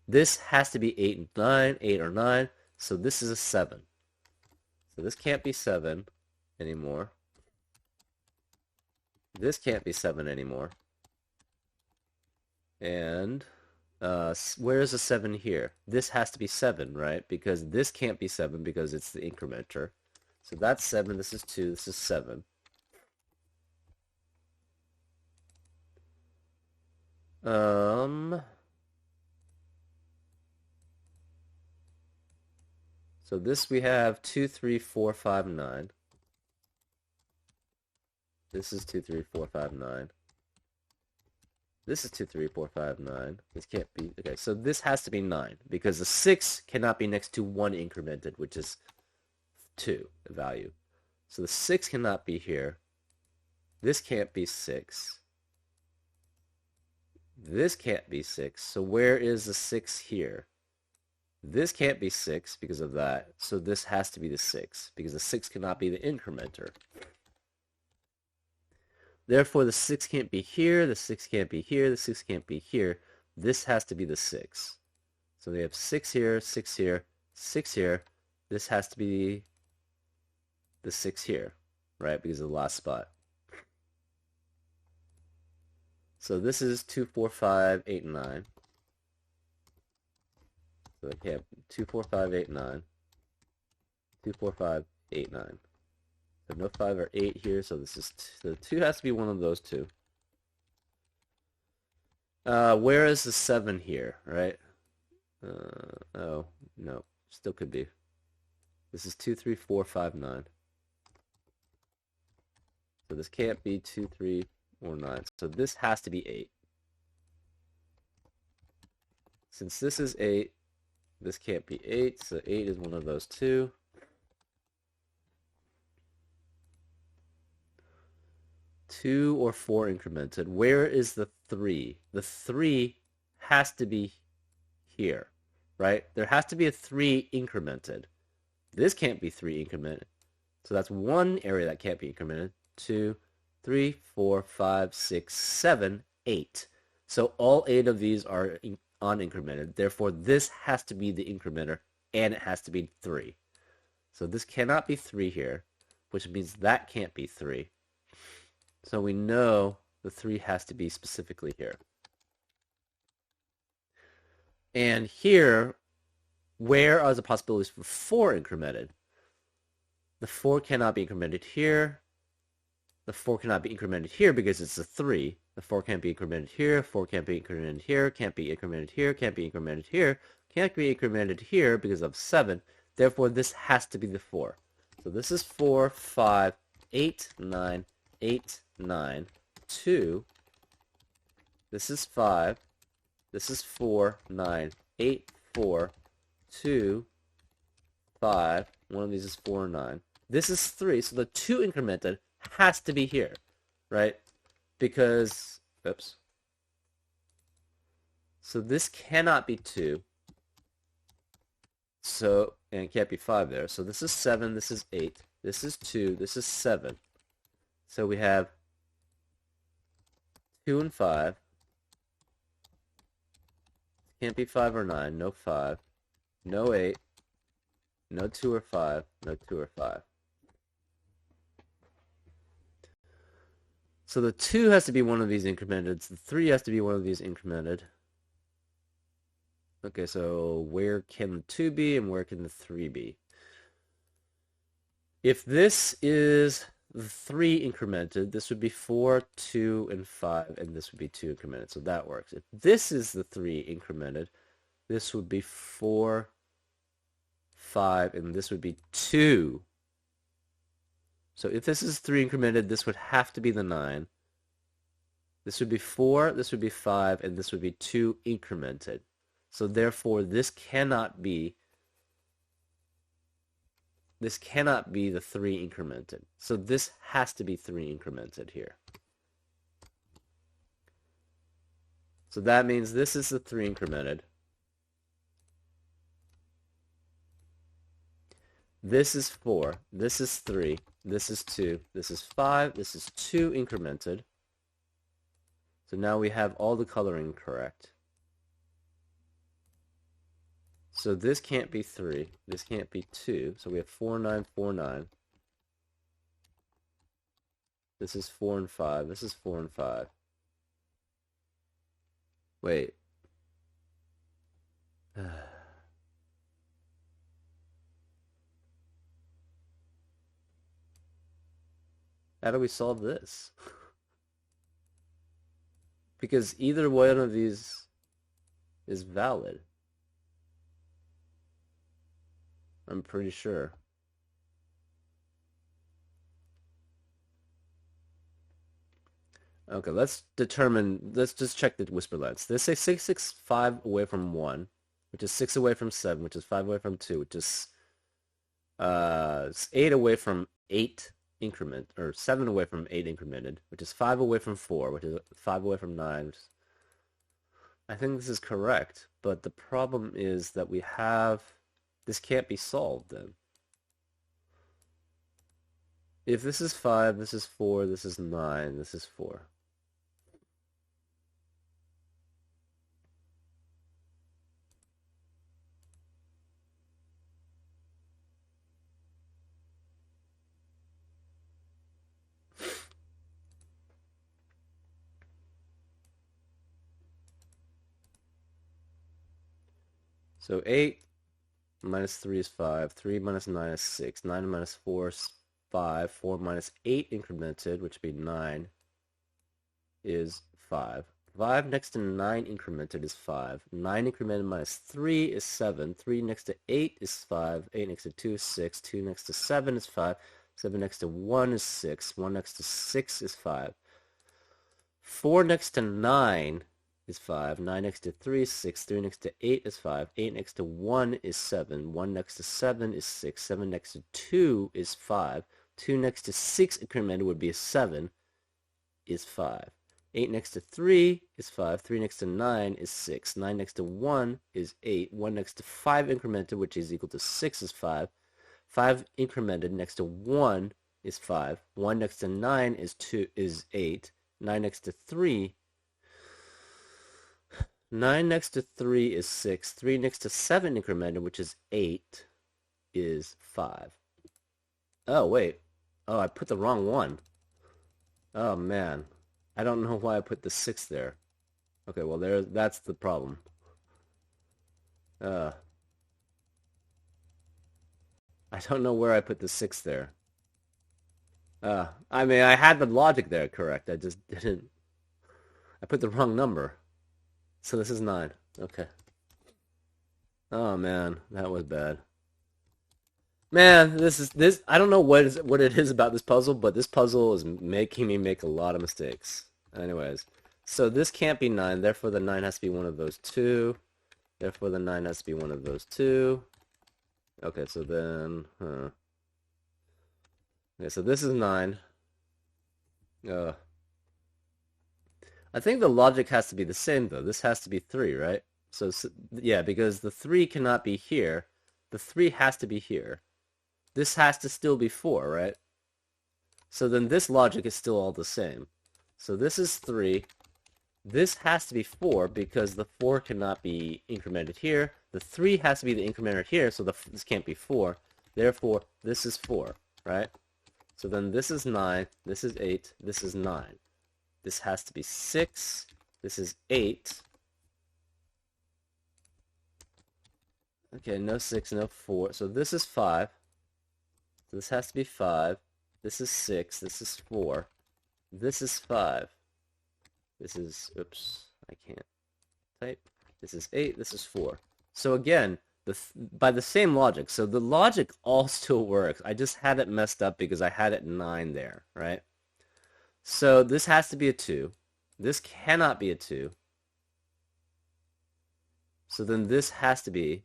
This has to be 8 and 9, 8 or 9. So this is a 7. So this can't be 7 anymore. This can't be 7 anymore. And Where is the 7 here? This has to be 7, right? Because this can't be 7 because it's the incrementer. So that's 7, this is 2, this is 7. So this we have 2, 3, 4, 5, 9. This is 2, 3, 4, 5, 9. This is 2, 3, 4, 5, 9. This can't be. Okay, so this has to be 9 because the 6 cannot be next to 1 incremented, which is 2, the value. So the 6 cannot be here. This can't be 6. This can't be 6. So where is the 6 here? This can't be 6 because of that. So this has to be the 6 because the 6 cannot be the incrementer. Therefore, the 6 can't be here, the 6 can't be here, the 6 can't be here. This has to be the 6. So we have 6 here, 6 here, 6 here. This has to be the 6 here, right? Because of the last spot. So this is 2, 4, 5, 8, 9. So I can't 2, 4, 5, 8, 9. 2, 4, 5, 8, 9. So no 5 or 8 here, so this is the 2 has to be one of those two. Where is the 7 here, right? Oh, no, still could be. This is 2, 3, 4, 5, 9. So this can't be 2, 3, or 9. So this has to be 8. Since this is 8, this can't be 8, so 8 is one of those two. 2 or 4 incremented. Where is the 3? The 3 has to be here, right? There has to be a 3 incremented. This can't be 3 incremented. So that's one area that can't be incremented. 2, 3, 4, 5, 6, 7, 8. So all 8 of these are unincremented. Therefore, this has to be the incrementer, and it has to be 3. So this cannot be 3 here, which means that can't be 3. So we know the 3 has to be specifically here. And here, where are the possibilities for 4 incremented? The 4 cannot be incremented here. The 4 cannot be incremented here because it's a 3. The 4 can't be incremented here. 4 can't be incremented here. Can't be incremented here. Can't be incremented here. Can't be incremented here because of 7. Therefore, this has to be the 4. So this is 4, 5, 8, 9, 8, 9, 2. This is 5. This is 4, 9, 8, 4, 2, 5. One of these is 4, 9. This is 3. So the 2 incremented has to be here, right? Because, oops. So this cannot be 2. So, and it can't be 5 there. So this is 7. This is 8. This is 2. This is 7. So we have 2 and 5. Can't be 5 or 9. No 5. No 8. No 2 or 5. No 2 or 5. So the 2 has to be one of these incremented. The 3 has to be one of these incremented. Okay, so where can the 2 be and where can the 3 be? If this is the 3 incremented, this would be 4, 2, and 5, and this would be 2 incremented, so that works. If this is the 3 incremented, this would be 4, 5, and this would be 2. So if this is 3 incremented, this would have to be the 9. This would be 4, this would be 5, and this would be 2 incremented. So therefore, this cannot be the 3 incremented. So this has to be 3 incremented here. So that means this is the 3 incremented. This is 4. This is 3. This is 2. This is 5. This is 2 incremented. So now we have all the coloring correct. So this can't be 3. This can't be 2. So we have 4, 9, 4, 9. This is 4 and 5. This is 4 and 5. Wait. How do we solve this? Because either one of these is valid. I'm pretty sure. Okay, let's just check the whisper lines. They say 6, 6, 5 away from 1, which is 6 away from 7, which is 5 away from 2, which is 8 away from 8 increment, or 7 away from 8 incremented, which is 5 away from 4, which is 5 away from 9. I think this is correct, but the problem is that this can't be solved then. If this is 5, this is 4, this is 9, this is 4. So 8 minus 3 is 5, 3 minus 9 is 6, 9 minus 4 is 5, 4 minus 8 incremented, which would be 9, is 5. 5 next to 9 incremented is 5. 9 incremented minus 3 is 7. 3 next to 8 is 5. 8 next to 2 is 6. 2 next to 7 is 5. 7 next to 1 is 6. 1 next to 6 is 5. 4 next to 9 is 5. 9 next to 3 is 6. 3 next to 8 is 5. 8 next to 1 is 7. 1 next to 7 is 6. 7 next to 2 is 5. 2 next to 6 incremented would be a 7 is 5. 8 next to 3 is 5. 3 next to 9 is 6. 9 next to 1 is 8. 1 next to 5 incremented, which is equal to 6, is 5. 5 incremented next to 1 is 5. 1 next to 9 is 8. 9 next to 3 9 next to 3 is 6. 3 next to 7 incremented, which is 8, is 5. Oh, wait. Oh, I put the wrong one. Oh, man. I don't know why I put the 6 there. Okay, well, that's the problem. I don't know where I put the 6 there. I mean, I had the logic there correct. I just didn't. I put the wrong number. So this is 9. Okay. Oh man, that was bad. Man, this. I don't know what it is about this puzzle, but this puzzle is making me make a lot of mistakes. Anyways, so this can't be 9. Therefore, the 9 has to be one of those two. Therefore, the 9 has to be one of those two. Okay, so then, Okay, so this is 9. I think the logic has to be the same, though. This has to be 3, right? So, yeah, because the 3 cannot be here. The 3 has to be here. This has to still be 4, right? So then this logic is still all the same. So this is 3. This has to be 4 because the 4 cannot be incremented here. The 3 has to be the incrementer here, so this can't be 4. Therefore, this is 4, right? So then this is 9, this is 8, this is 9. This has to be 6, this is 8. Okay, no 6, no 4. So this is 5. So this has to be 5. This is 6, this is 4. This is 5. This is, oops, I can't type. This is 8, this is 4. So again, by the same logic, so the logic all still works. I just had it messed up because I had it 9 there, right? So this has to be a 2. This cannot be a 2. So then this has to be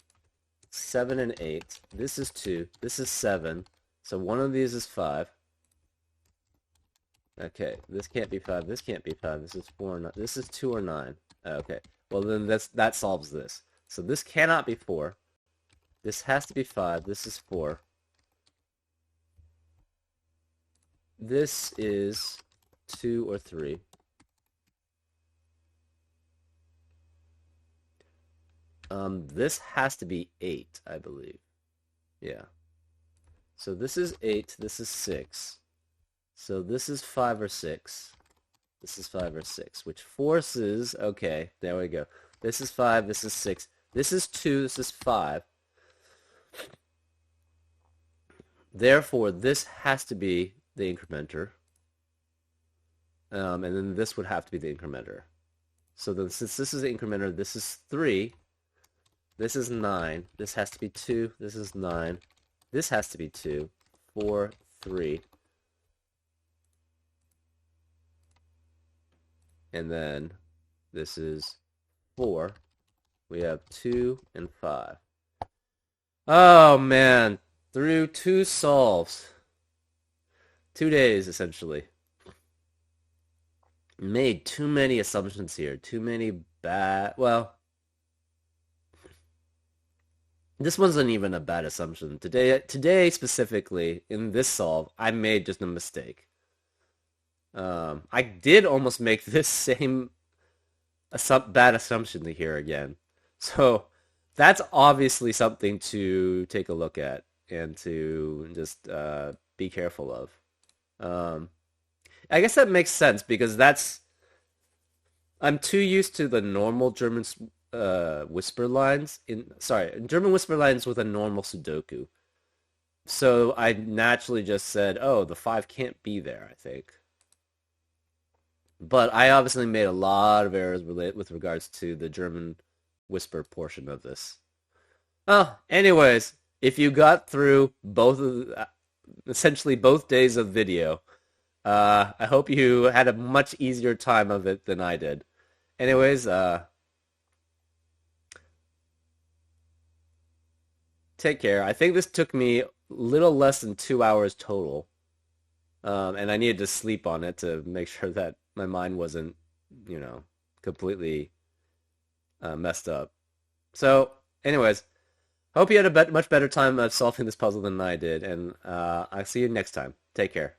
7 and 8. This is 2. This is 7. So one of these is 5. Okay, this can't be 5. This can't be 5. This is 4 or 9. This is 2 or 9. Okay, well then that solves this. So this cannot be 4. This has to be 5. This is 4. This is 2 or 3. This has to be 8, I believe. Yeah. So this is 8. This is 6. So this is 5 or 6. This is 5 or 6, which forces... Okay, there we go. This is 5. This is 6. This is 2. This is 5. Therefore, this has to be the incrementer. And then this would have to be the incrementer. So then since this is the incrementer, this is 3. This is 9. This has to be 2. This is 9. This has to be 2. 4, 3. And then this is 4. We have 2 and 5. Oh, man. Through 2 solves. 2 days, essentially. Made too many assumptions here. Too many bad... Well, this wasn't even a bad assumption. Today specifically, in this solve, I made just a mistake. I did almost make this same bad assumption here again. So that's obviously something to take a look at and to just be careful of. Um, I guess that makes sense because I'm too used to the normal German whisper lines in German whisper lines with a normal Sudoku. So I naturally just said, "Oh, the 5 can't be there," I think. But I obviously made a lot of errors with regards to the German whisper portion of this. Oh, anyways, if you got through essentially both days of video, I hope you had a much easier time of it than I did. Anyways, take care. I think this took me a little less than 2 hours total. And I needed to sleep on it to make sure that my mind wasn't, completely messed up. So, anyways, hope you had a much better time solving this puzzle than I did, and I'll see you next time. Take care.